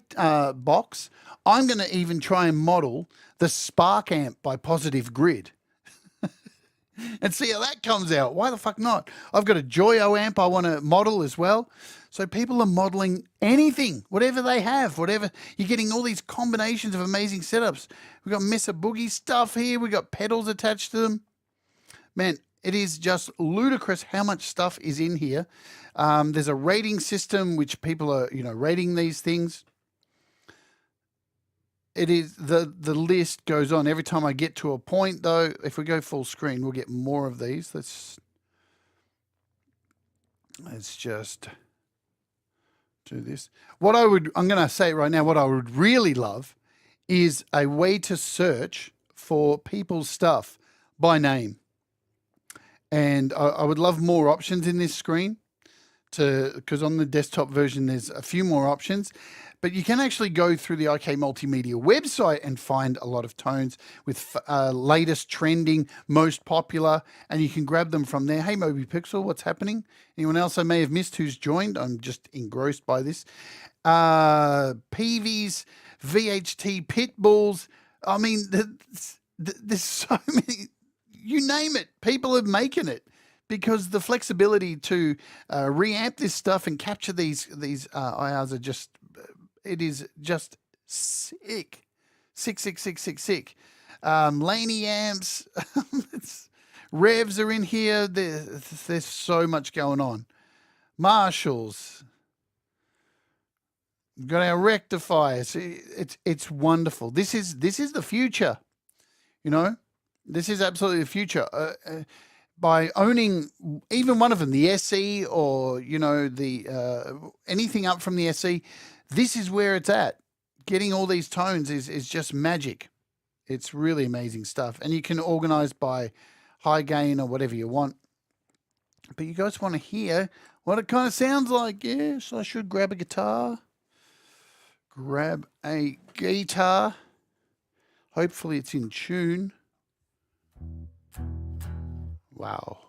box, I'm going to even try and model the Spark amp by Positive Grid. And see how that comes out. Why the fuck not? I've got a Joyo amp I want to model as well. So people are modeling anything, whatever they have, whatever. You're getting all these combinations of amazing setups. We've got Mesa Boogie stuff here. We've got pedals attached to them. Man, it is just ludicrous how much stuff is in here. There's a rating system which people are, rating these things. It is the list goes on. Every time I get to a point, though, if we go full screen, we'll get more of these. Let's just do this. I'm going to say right now, what I would really love is a way to search for people's stuff by name. And I would love more options in this screen because on the desktop version, there's a few more options. But you can actually go through the IK Multimedia website and find a lot of tones with latest trending, most popular, and you can grab them from there. Hey, Moby Pixel, what's happening? Anyone else I may have missed who's joined? I'm just engrossed by this. PVs, VHT Pitbulls. I mean, there's so many. You name it. People are making it because the flexibility to reamp this stuff and capture these IRs are just... It is just sick. Sick. Laney amps. Revs are in here. There's so much going on. Marshalls. We've got our rectifiers. It's wonderful. This is the future. This is absolutely the future. By owning even one of them, the SE or the anything up from the SE, this is where it's at. Getting all these tones is just magic. It's really amazing stuff. And you can organize by high gain or whatever you want. But you guys want to hear what it kind of sounds like. Yes, I should grab a guitar. Grab a guitar. Hopefully it's in tune. Wow.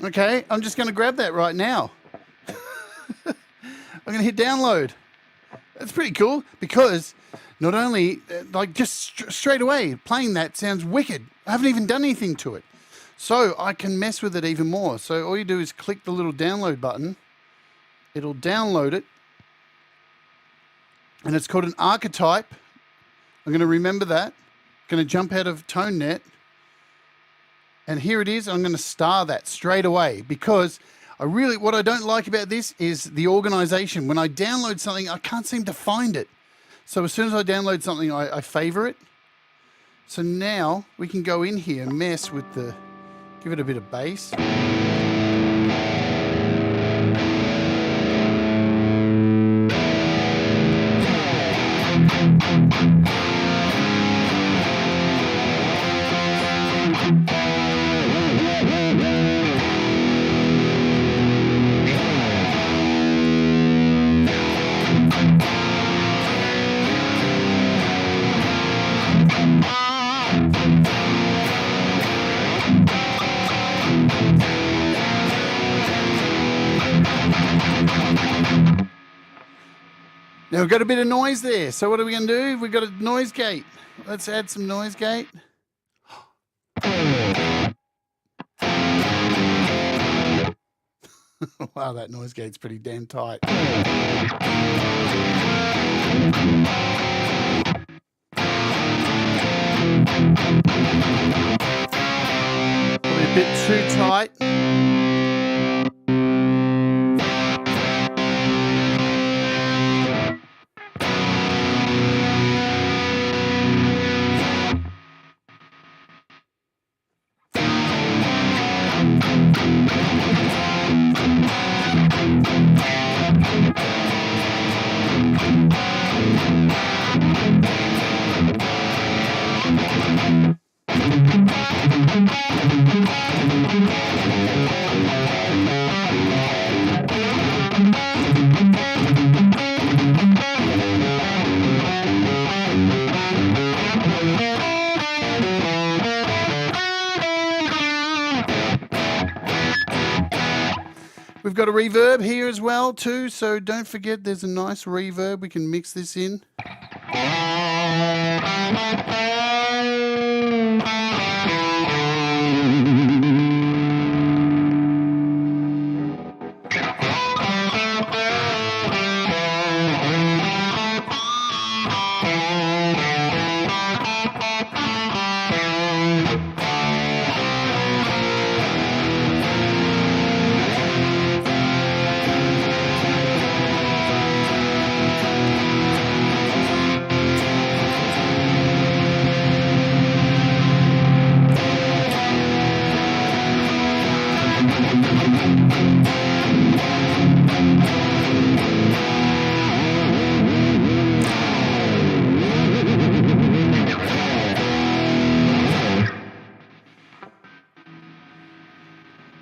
Okay, I'm just going to grab that right now. I'm going to hit download. That's pretty cool because not only, just straight away, playing that sounds wicked. I haven't even done anything to it. So I can mess with it even more. So all you do is click the little download button. It'll download it. And it's called an archetype. I'm going to remember that. I'm going to jump out of Tonenet. And here it is. I'm going to star that straight away because What I don't like about this is the organization. When I download something, I can't seem to find it. So as soon as I download something, I favor it. So now we can go in here and mess with give it a bit of bass. Now we've got a bit of noise there. So what are we going to do? We've got a noise gate. Let's add some noise gate. Wow, that noise gate's pretty damn tight. Probably a bit too tight. We've got a reverb here as well too, so don't forget there's a nice reverb. We can mix this in.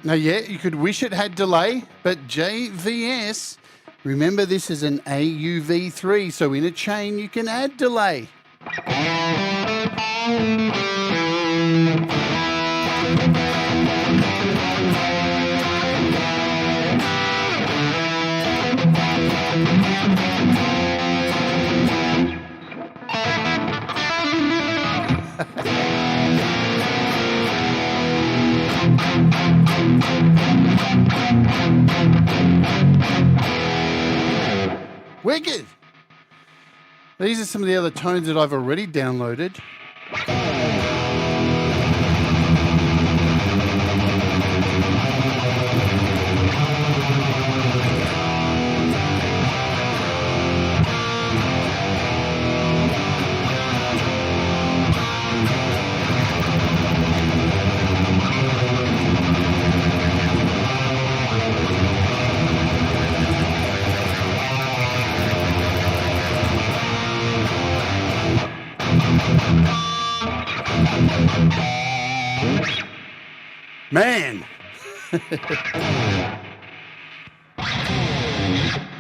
Now, yeah, you could wish it had delay, but JVS, remember this is an AUv3, so in a chain you can add delay. Wicked! These are some of the other tones that I've already downloaded. Man!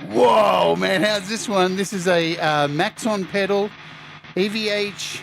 Whoa, man, how's this one? This is a Maxon Pedal, EVH.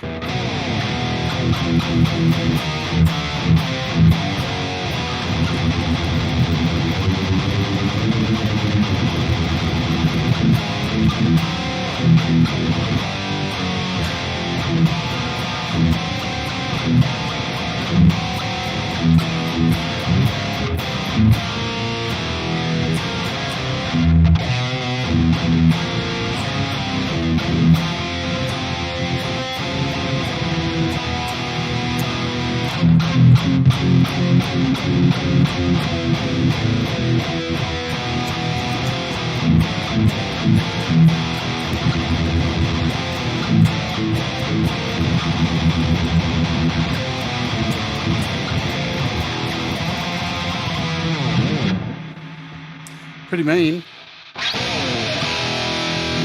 Pretty mean.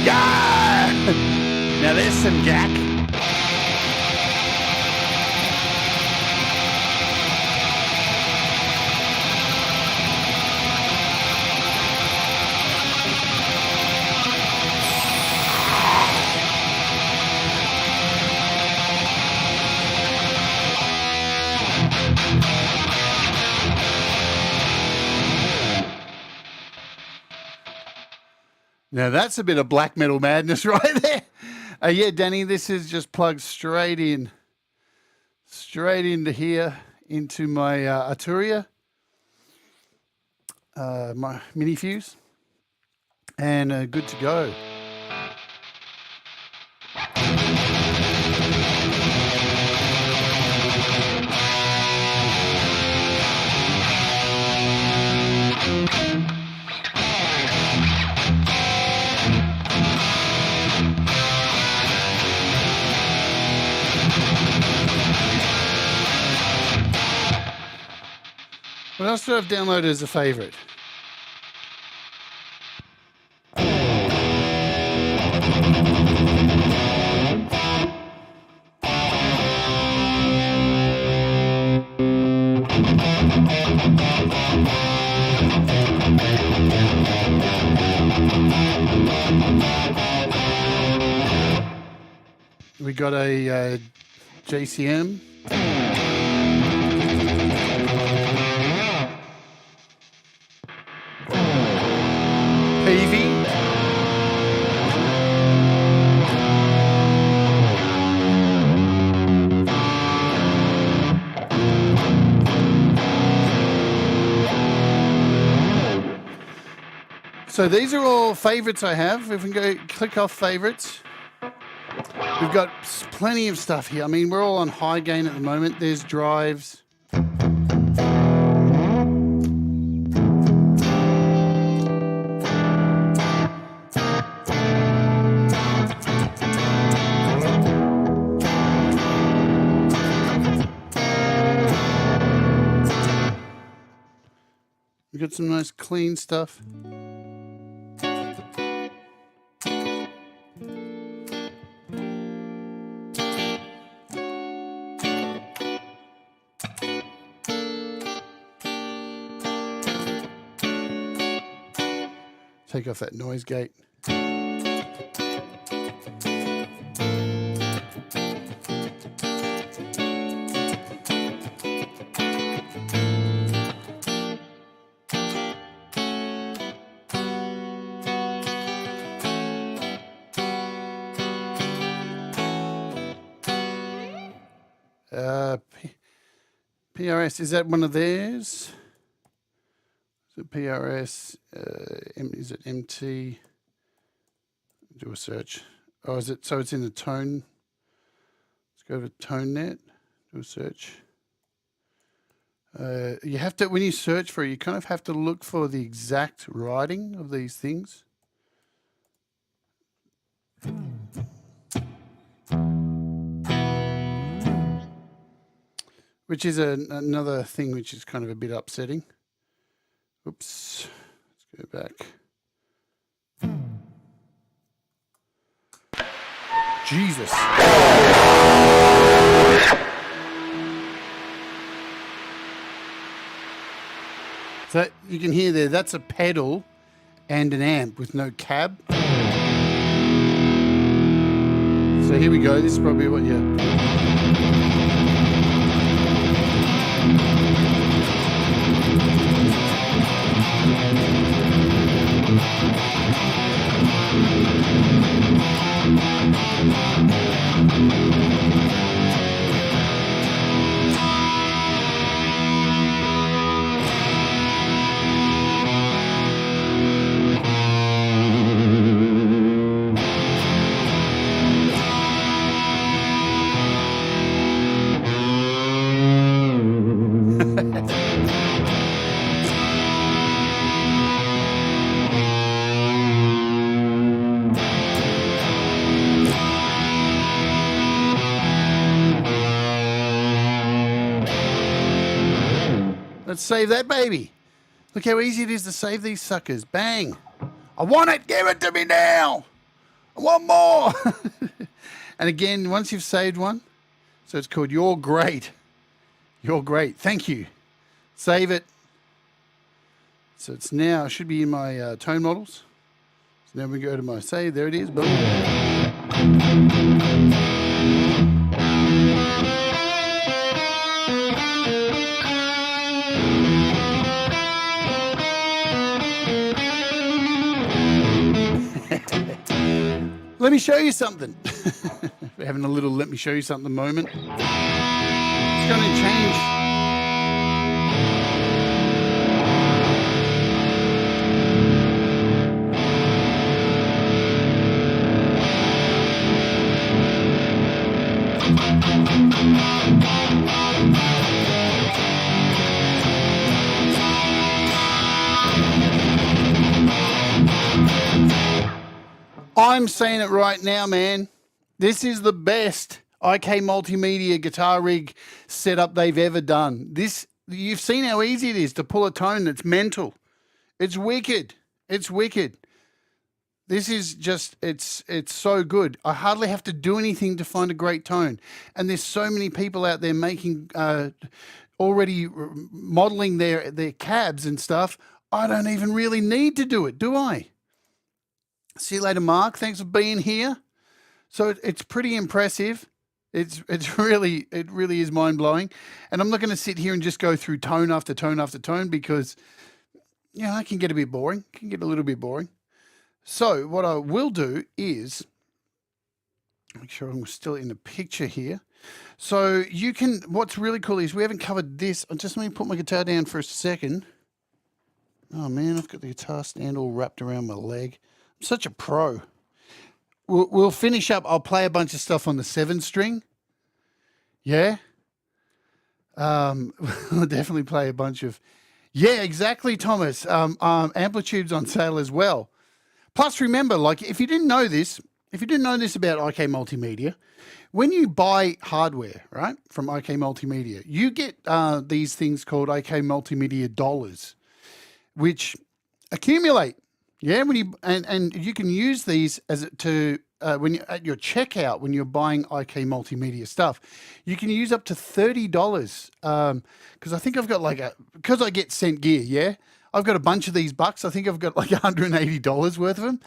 Yeah! Now there's some jack. Now that's a bit of black metal madness right there. Yeah, Danny, this is just plugged straight into here, into my Arturia, my mini fuse, and good to go. What else do I have downloaded as a favorite? We got a JCM. PV. So these are all favorites I have. If we can go click off favorites, we've got plenty of stuff here. I mean, we're all on high gain at the moment. There's drives. We've got some nice clean stuff. Take off that noise gate. PRS, is that one of theirs? Is it PRS? Is it MT? Do a search. Oh, is it? So it's in the tone. Let's go to Tonenet. Do a search. You have to, when you search for it, you kind of have to look for the exact writing of these things. Which is another thing which is kind of a bit upsetting. Oops. Let's go back. Jesus. So you can hear there, that's a pedal and an amp with no cab. So here we go. This is probably what you... Let's save that baby. Look how easy it is to save these suckers. Bang. I want it. Give it to me now. I want more. And again, once you've saved one, so it's called Youre Great. Youre Great. Thank you. Save it. So it's now, it should be in my tone models. So now we go to my save. There it is. Boom. Let me show you something. We're having a little let me show you something moment. It's going to change. I'm saying it right now, man. This is the best IK Multimedia guitar rig setup they've ever done. This, you've seen how easy it is to pull a tone that's mental. It's wicked. It's wicked. This is just, it's so good. I hardly have to do anything to find a great tone. And there's so many people out there making, already modeling their cabs and stuff. I don't even really need to do it, do I? See you later, Mark. Thanks for being here. So it's pretty impressive. It really is mind blowing. And I'm not going to sit here and just go through tone after tone after tone because, you know, that can get a bit boring. It can get a little bit boring. So what I will do is make sure I'm still in the picture here. So you can, what's really cool is we haven't covered this. Just let me put my guitar down for a second. Oh man, I've got the guitar stand all wrapped around my leg. I'm such a pro. We'll finish up. I'll play a bunch of stuff on the 7-string. Yeah. We'll definitely play a bunch of. Yeah, exactly, Thomas. AmpliTube's on sale as well. Plus, remember, like if you didn't know this about IK Multimedia, when you buy hardware, right, from IK Multimedia, you get these things called IK Multimedia dollars, which accumulate. Yeah, when you and you can use these as to when you at your checkout when you're buying IK Multimedia stuff, you can use up to $30. Because I think I've got because I get sent gear. Yeah, I've got a bunch of these bucks. I think I've got like $180 worth of them,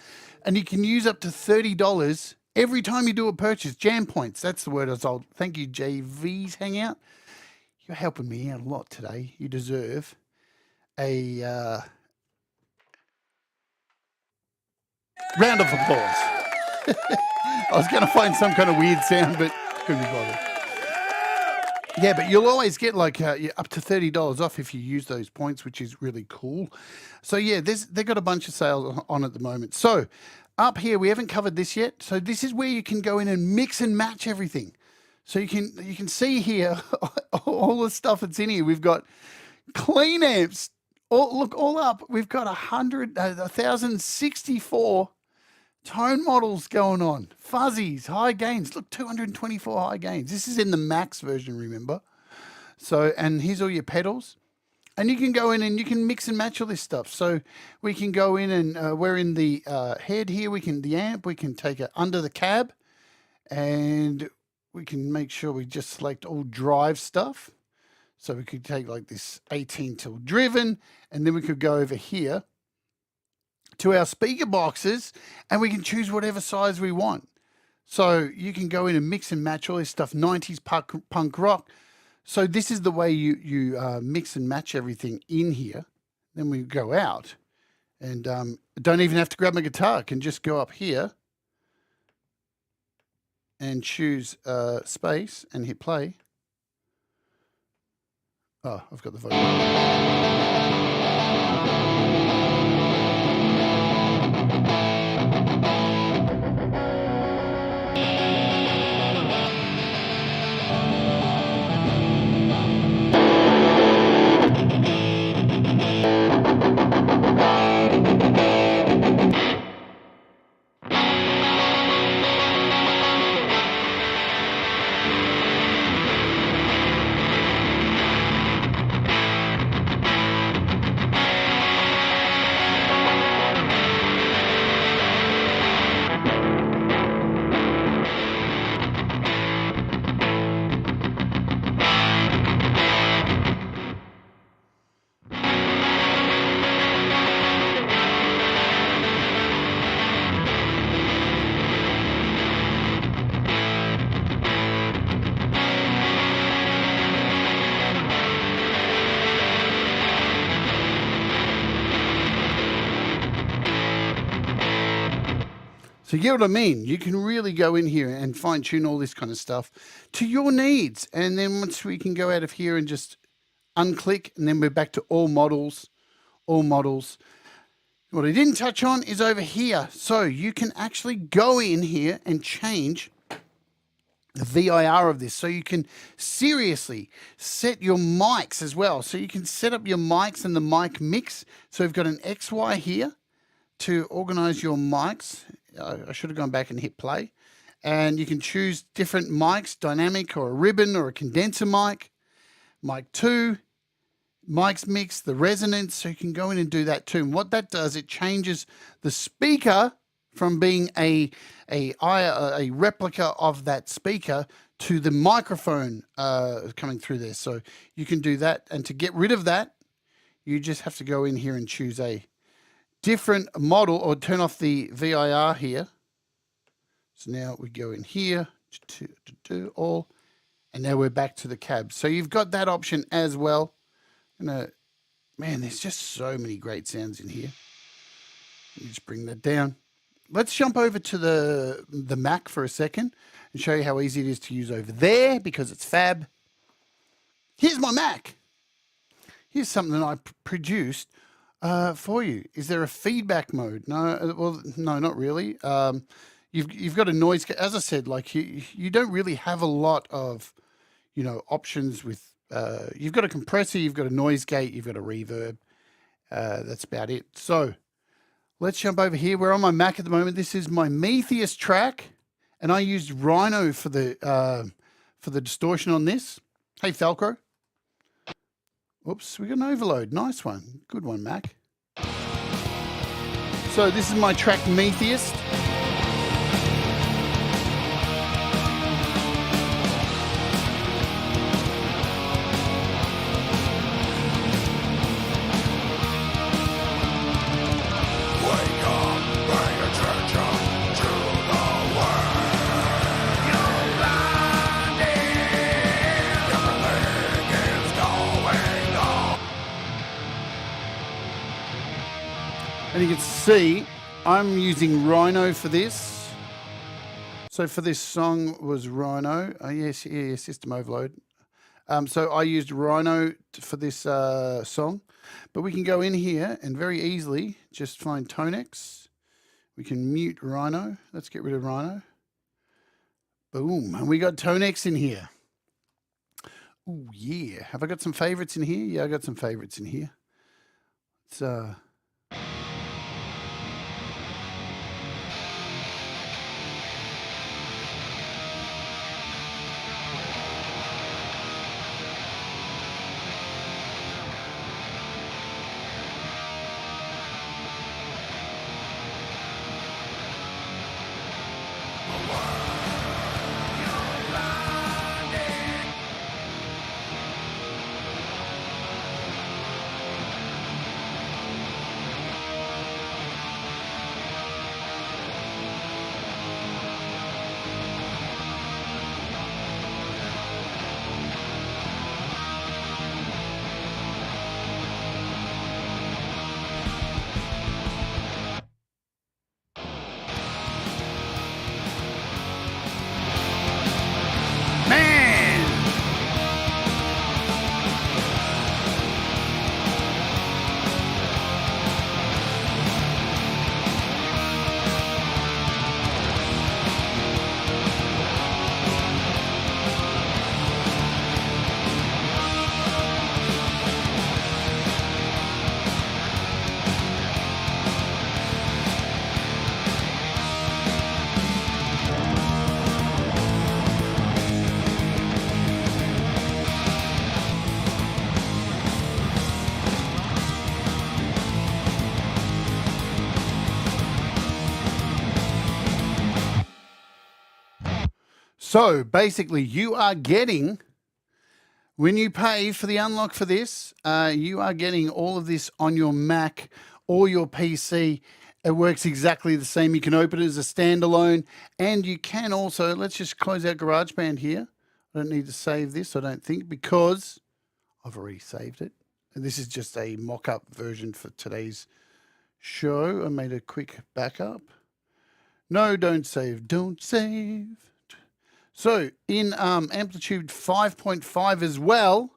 and you can use up to $30 every time you do a purchase. Jam points. That's the word I was told. Thank you, JV's Hangout. You're helping me out a lot today. You deserve a. Round of applause. I was going to find some kind of weird sound, but couldn't be bothered. Yeah, but you'll always get like up to $30 off if you use those points, which is really cool. So yeah, they've got a bunch of sales on at the moment. So up here, we haven't covered this yet. So this is where you can go in and mix and match everything. So you can see here all the stuff that's in here. We've got clean amps. All up, we've got 1,064 tone models going on. Fuzzies, high gains. Look, 224 high gains. This is in the max version, remember? So, and here's all your pedals. And you can go in and you can mix and match all this stuff. So we can go in and we're in the head here. The amp, we can take it under the cab and we can make sure we just select all drive stuff. So we could take like this 18 till driven, and then we could go over here to our speaker boxes and we can choose whatever size we want. So you can go in and mix and match all this stuff, 90s punk rock. So this is the way you mix and match everything in here. Then we go out and don't even have to grab my guitar. I can just go up here and choose space and hit play. Oh, I've got the vocal. So you get what I mean? You can really go in here and fine tune all this kind of stuff to your needs. And then once we can go out of here and just unclick, and then we're back to all models, all models. What I didn't touch on is over here. So you can actually go in here and change the VIR of this. So you can seriously set your mics as well. So you can set up your mics and the mic mix. So we've got an XY here to organize your mics. I should have gone back and hit play. And you can choose different mics, dynamic or a ribbon or a condenser mic, mic 2, mics mix, the resonance. So you can go in and do that too. And what that does, it changes the speaker from being a replica of that speaker to the microphone coming through there. So you can do that. And to get rid of that, you just have to go in here and choose a different model or turn off the VIR here. So now we go in here to do all, and now we're back to the cab. So you've got that option as well. Man, there's just so many great sounds in here. Let me just bring that down. Let's jump over to the Mac for a second and show you how easy it is to use over there because it's fab. Here's my Mac. Here's something that I produced for you. Is there a feedback mode? No, well, no, not really. You've got a noise, as I said, like you don't really have a lot of, options with, you've got a compressor, you've got a noise gate, you've got a reverb. That's about it. So let's jump over here. We're on my Mac at the moment. This is my Metheus track, and I used Rhino for the distortion on this. Hey, Falcro. Whoops, we got an overload. Nice one. Good one, Mac. So this is my track Metheus. And you can see I'm using Rhino for this. So for this song was Rhino. Yes, system overload. So I used Rhino for this song. But we can go in here and very easily just find TONEX. We can mute Rhino. Let's get rid of Rhino. Boom. And we got TONEX in here. Oh, yeah. Have I got some favorites in here? Yeah, I got some favorites in here. It's So basically you are getting, when you pay for the unlock for this, you are getting all of this on your Mac or your PC. It works exactly the same. You can open it as a standalone, and you can also, let's just close out GarageBand here. I don't need to save this, I don't think, because I've already saved it. And this is just a mock-up version for today's show. I made a quick backup. No, don't save. Don't save. So in AmpliTube 5.5 as well,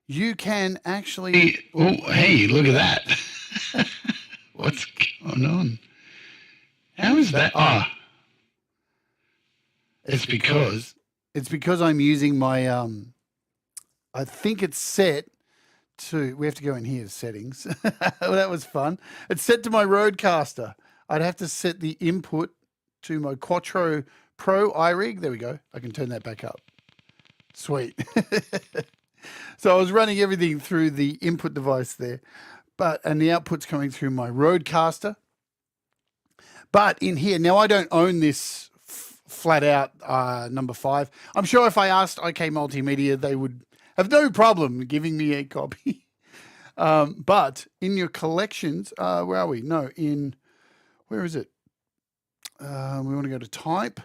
you can actually...
Oh, hey, look at that. What's going on? How is that? It's because
I'm using my... I think it's set to... We have to go in here to settings. Well, that was fun. It's set to my Rodecaster. I'd have to set the input to my Quattro Pro iRig. There we go. I can turn that back up. Sweet. So I was running everything through the input device there, and the output's coming through my Rodecaster. But in here, now I don't own this flat out number 5. I'm sure if I asked IK Multimedia, they would have no problem giving me a copy. But in your collections, where are we? No, where is it? We want to go to type.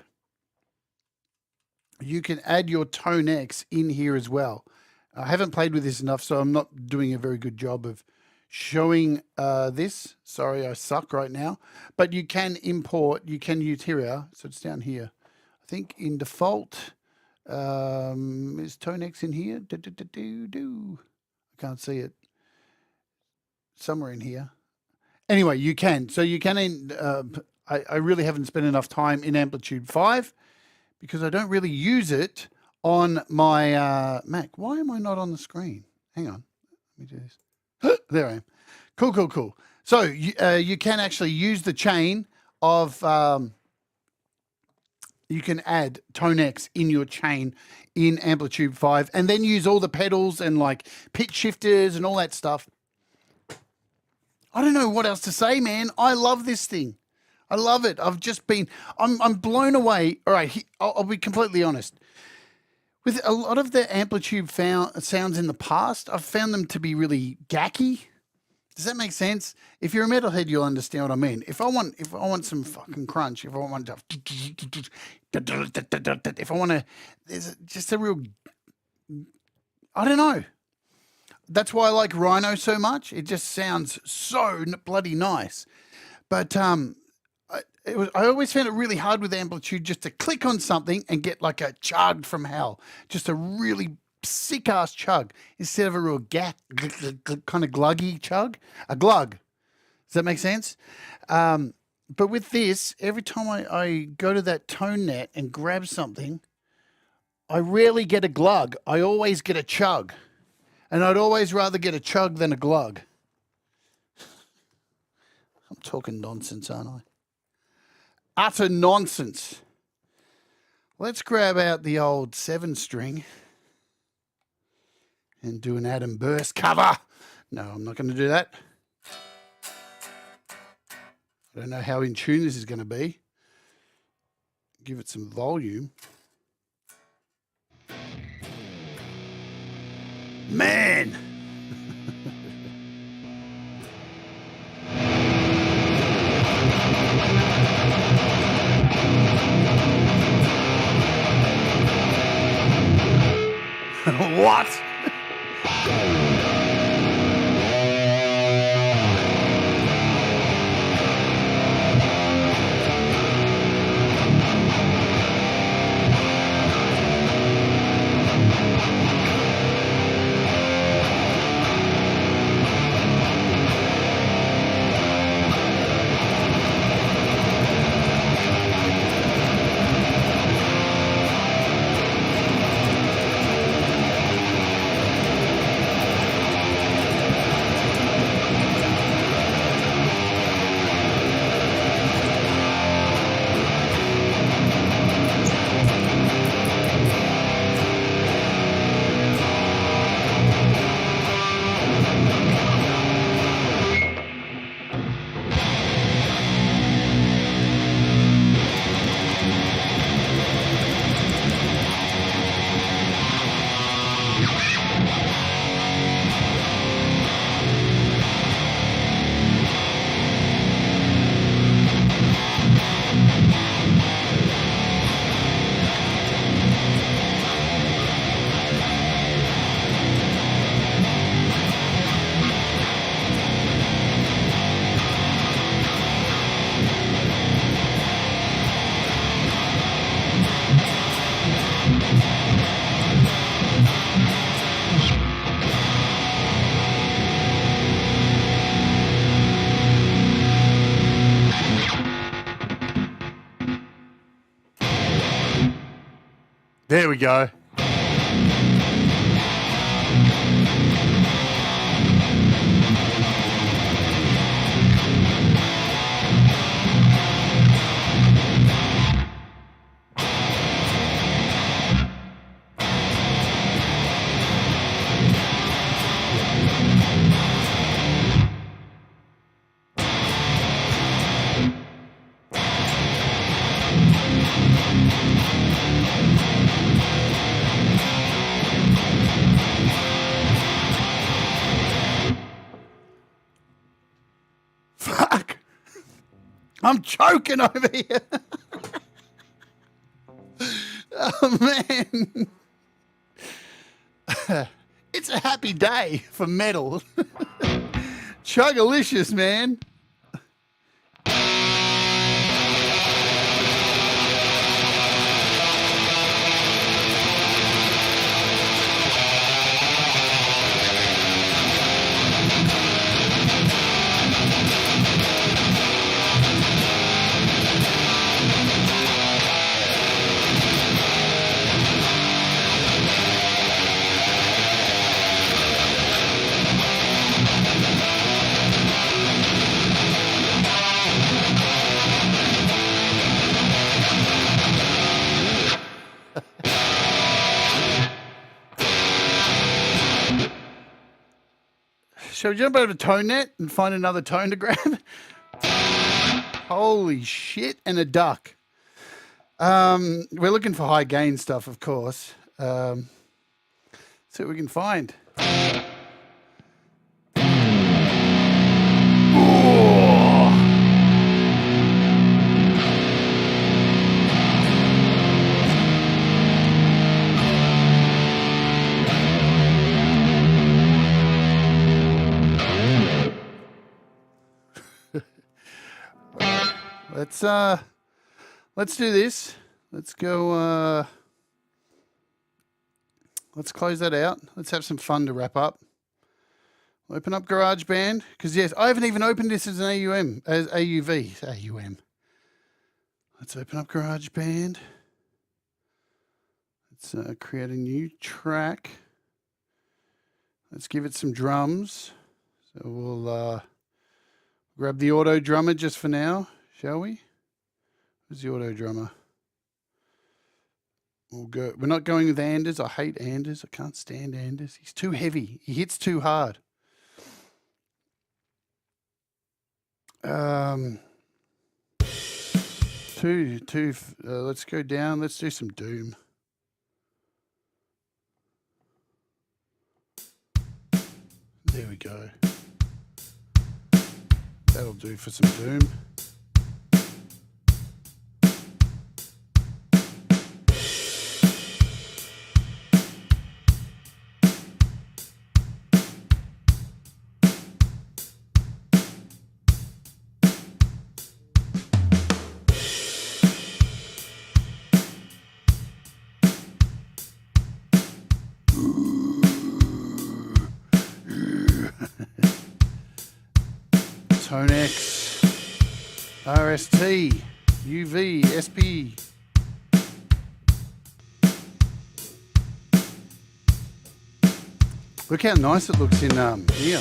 You can add your TONEX in here as well. I haven't played with this enough, so I'm not doing a very good job of showing this. Sorry, I suck right now. But you can import, you can use here, so it's down here. I think in default, is TONEX in here? I can't see it. Somewhere in here. Anyway, you can. So you can, I really haven't spent enough time in AmpliTube 5 because I don't really use it on my Mac. Why am I not on the screen? Hang on. Let me do this. There I am. Cool. So you can actually use the chain of, you can add TONEX in your chain in AmpliTube 5 and then use all the pedals and like pitch shifters and all that stuff. I don't know what else to say, man. I love this thing. I love it. I'm blown away. All right, I'll be completely honest. With a lot of the AmpliTube sounds in the past, I've found them to be really gacky. Does that make sense? If you're a metalhead, you'll understand what I mean. If I want some fucking crunch, if I want to, there's just a real, I don't know. That's why I like Rhino so much. It just sounds so bloody nice. But I always found it really hard with AmpliTube just to click on something and get like a chug from hell. Just a really sick ass chug instead of a real kind of gluggy chug. A glug. Does that make sense? But with this, every time I go to that Tonenet and grab something, I rarely get a glug. I always get a chug. And I'd always rather get a chug than a glug. I'm talking nonsense, aren't I? Utter nonsense. Let's grab out the old 7-string and do an Adam Burst cover. No, I'm not going to do that. I don't know how in tune this is going to be. Give it some volume. Man! What? There we go. Fuck. I'm choking over here. Oh, man. It's a happy day for metal. Chuggalicious, man. Shall we jump over to Tonenet and find another tone to grab? Holy shit, and a duck. We're looking for high gain stuff, of course. See what we can find. Let's do this. Let's go. Let's close that out. Let's have some fun to wrap up. Open up GarageBand because yes, I haven't even opened this as an AUV. Let's open up GarageBand. Let's create a new track. Let's give it some drums. So we'll grab the auto drummer just for now, shall we? Where's the auto drummer? We'll go. We're not going with Anders. I hate Anders. I can't stand Anders. He's too heavy. He hits too hard. Let's go down. Let's do some Doom. There we go. That'll do for some Doom. TONEX, RST, UV, SP. Look how nice it looks in here.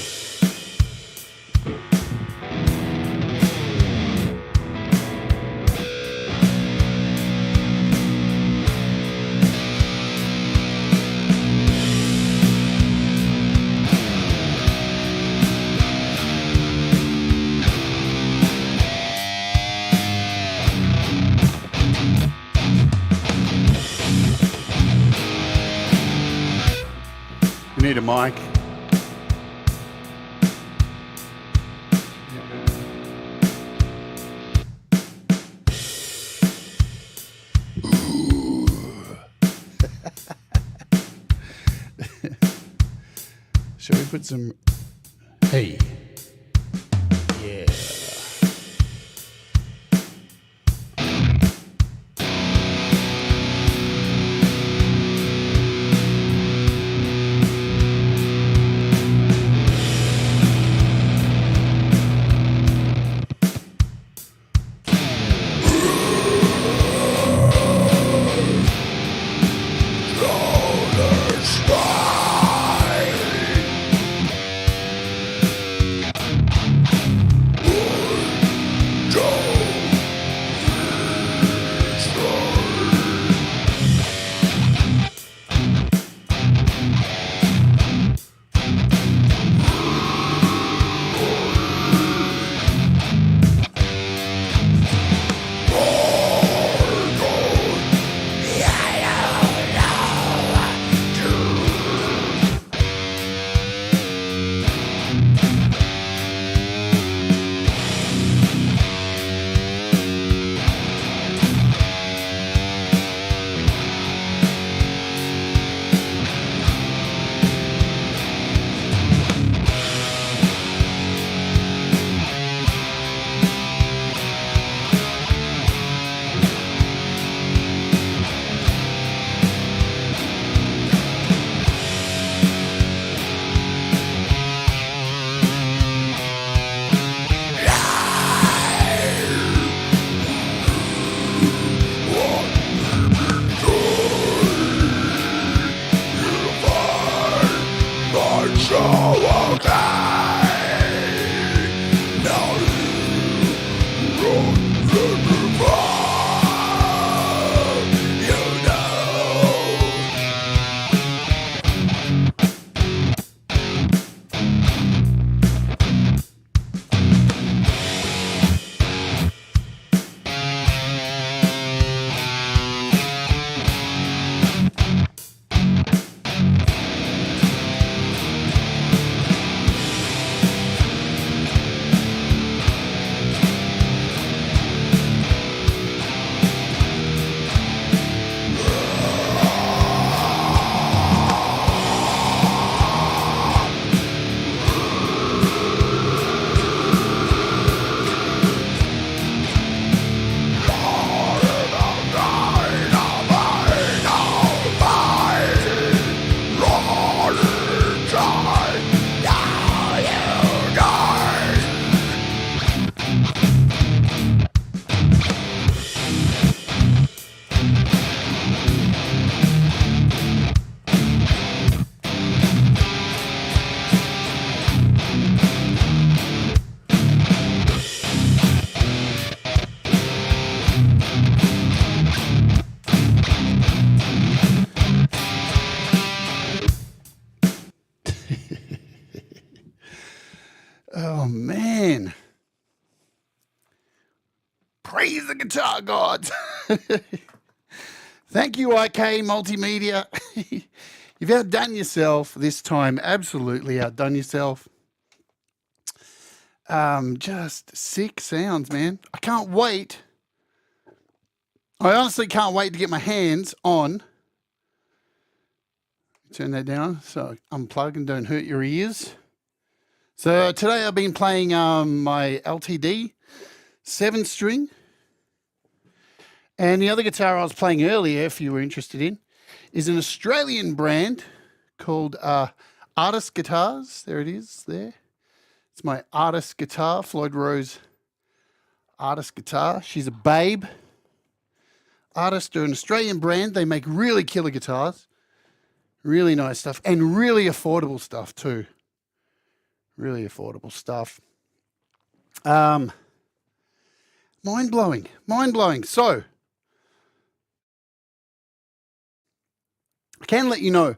Need a mic. Shall we put some? Hey. Yeah. Oh, man. Praise the guitar gods. Thank you, IK Multimedia. You've outdone yourself this time. Absolutely outdone yourself. Just sick sounds, man. I can't wait. I honestly can't wait to get my hands on. Turn that down so unplug and don't hurt your ears. So today I've been playing my LTD 7-string. And the other guitar I was playing earlier, if you were interested in, is an Australian brand called Artist Guitars. There it is there. It's my Artist guitar, Floyd Rose Artist guitar. She's a babe. Artist are an Australian brand. They make really killer guitars. Really nice stuff. And really affordable stuff too. Really affordable stuff. Mind-blowing. Mind-blowing. So, I can let you know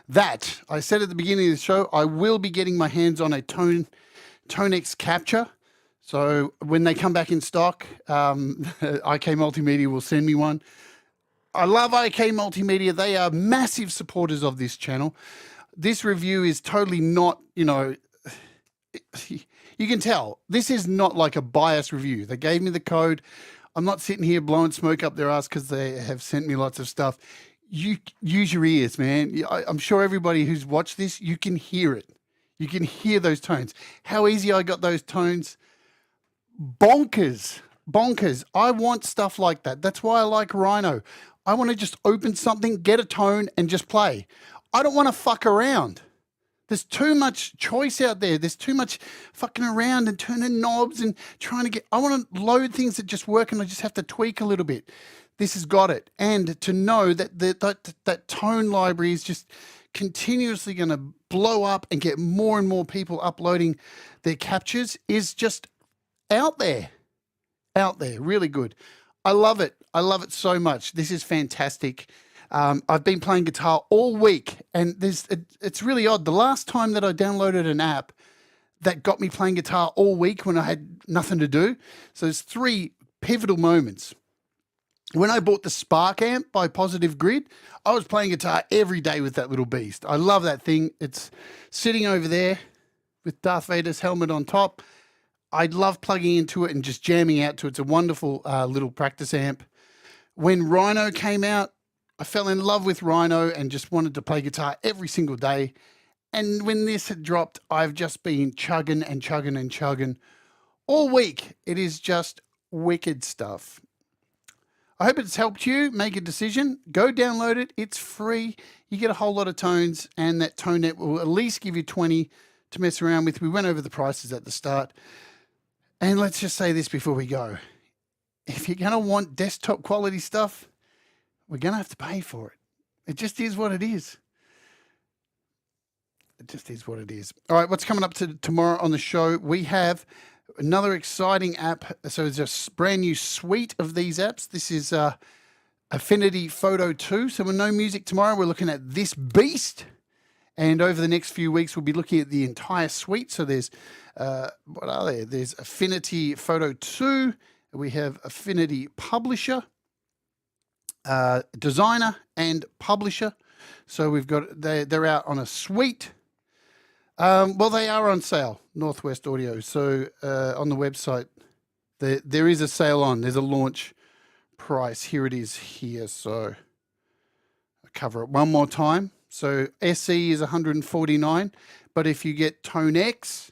that I said at the beginning of the show, I will be getting my hands on a TONEX capture. So when they come back in stock, IK Multimedia will send me one. I love IK Multimedia. They are massive supporters of this channel. This review is totally not, you know, you can tell this is not like a biased review. They gave me the code. I'm not sitting here blowing smoke up their ass because they have sent me lots of stuff. You use your ears, man. I'm sure everybody who's watched this, you can hear it. You can hear those tones. How easy I got those tones. Bonkers. Bonkers. I want stuff like that. That's why I like Rhino. I want to just open something, get a tone, and just play. I don't want to fuck around. There's too much choice out there. There's too much fucking around and turning knobs and trying to get... I want to load things that just work and I just have to tweak a little bit. This has got it. And to know that that tone library is just continuously going to blow up and get more and more people uploading their captures is just out there. Out there. Really good. I love it. I love it so much. This is fantastic. I've been playing guitar all week, and it's really odd. The last time that I downloaded an app that got me playing guitar all week when I had nothing to do, so there's 3 pivotal moments. When I bought the Spark amp by Positive Grid, I was playing guitar every day with that little beast. I love that thing. It's sitting over there with Darth Vader's helmet on top. I love plugging into it and just jamming out to it. It's a wonderful little practice amp. When Rhino came out, I fell in love with Rhino and just wanted to play guitar every single day. And when this had dropped, I've just been chugging and chugging and chugging all week. It is just wicked stuff. I hope it's helped you make a decision. Go download it. It's free. You get a whole lot of tones, and that Tonenet will at least give you 20 to mess around with. We went over the prices at the start. And let's just say this before we go. If you're going to want desktop quality stuff, we're going to have to pay for it. It just is what it is. it just is what it is. All right, what's coming up to tomorrow on the show? We have another exciting app. So it's a brand new suite of these apps. This is Affinity Photo 2. So with no music tomorrow, we're looking at this beast. And over the next few weeks, we'll be looking at the entire suite. So there's, what are there? There's Affinity Photo 2. We have Affinity Publisher, Designer, and Publisher. So we've got, they're out on a suite. Well, they are on sale, Northwest Audio. So on the website, there is a sale on. There's a launch price. Here it is here. So I'll cover it one more time. So SE is 149, but if you get TONEX,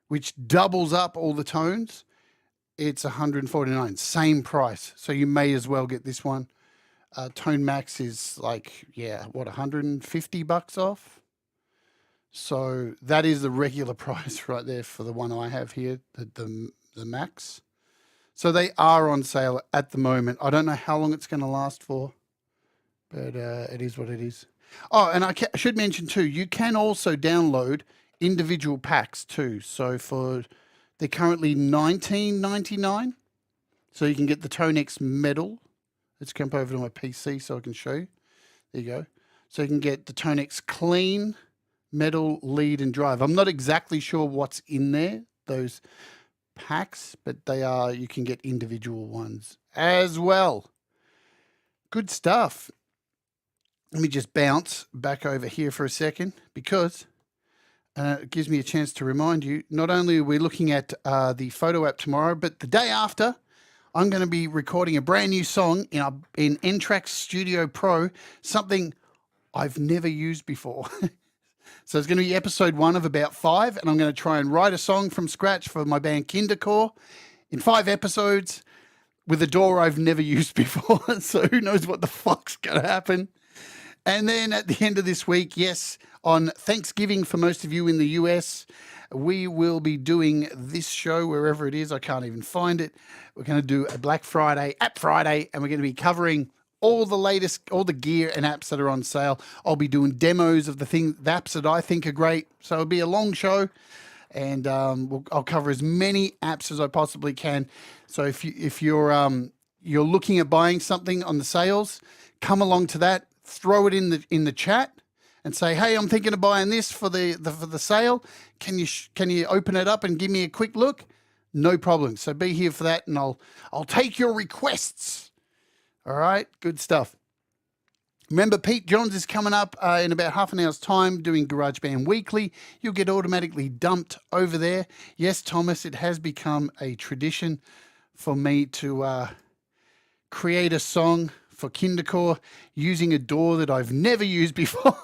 which doubles up all the tones, it's 149, same price. So you may as well get this one. Tone Max is like, yeah, what, 150 bucks off? So that is the regular price right there for the one I have here, the Max. So they are on sale at the moment. I don't know how long it's going to last for, but it is what it is. Oh, and I should mention too, you can also download individual packs too. So they're currently $19.99. So you can get the TONEX Metal. Let's jump over to my PC so I can show you. There you go. So you can get the TONEX Clean, Metal, Lead, and Drive. I'm not exactly sure what's in there, those packs, but they are, you can get individual ones as well. Good stuff. Let me just bounce back over here for a second because it gives me a chance to remind you, not only are we looking at the photo app tomorrow, but the day after, I'm going to be recording a brand new song in N-Track Studio Pro, something I've never used before. So it's going to be episode 1 of about 5, and I'm going to try and write a song from scratch for my band Kindercore in 5 episodes with a DAW I've never used before. So who knows what the fuck's going to happen. And then at the end of this week, yes, on Thanksgiving for most of you in the US, we will be doing this show wherever it is. I can't even find it. We're going to do a Black Friday, App Friday, and we're going to be covering all the latest, all the gear and apps that are on sale. I'll be doing demos of the apps that I think are great. So it'll be a long show, and I'll cover as many apps as I possibly can. So if you're looking at buying something on the sales, come along to that. Throw it in the chat and say, hey, I'm thinking of buying this for the sale. Can you open it up and give me a quick look? No problem. So be here for that, and I'll take your requests. All right, good stuff. Remember, Pete Johns is coming up in about half an hour's time doing GarageBand Weekly. You'll get automatically dumped over there. Yes, Thomas, it has become a tradition for me to create a song for Kindercore using a DAW that I've never used before.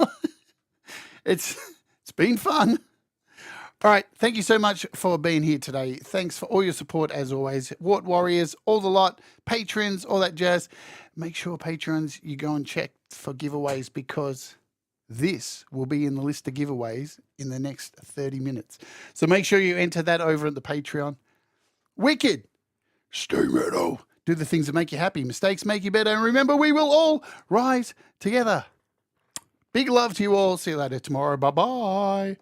It's been fun. All right, thank you so much for being here today. Thanks for all your support as always. Wart Warriors, all the lot, patrons, all that jazz. Make sure, patrons, you go and check for giveaways because this will be in the list of giveaways in the next 30 minutes. So make sure you enter that over at the Patreon. Wicked. Stay metal. Do the things that make you happy. Mistakes make you better. And remember, we will all rise together. Big love to you all. See you later tomorrow. Bye-bye.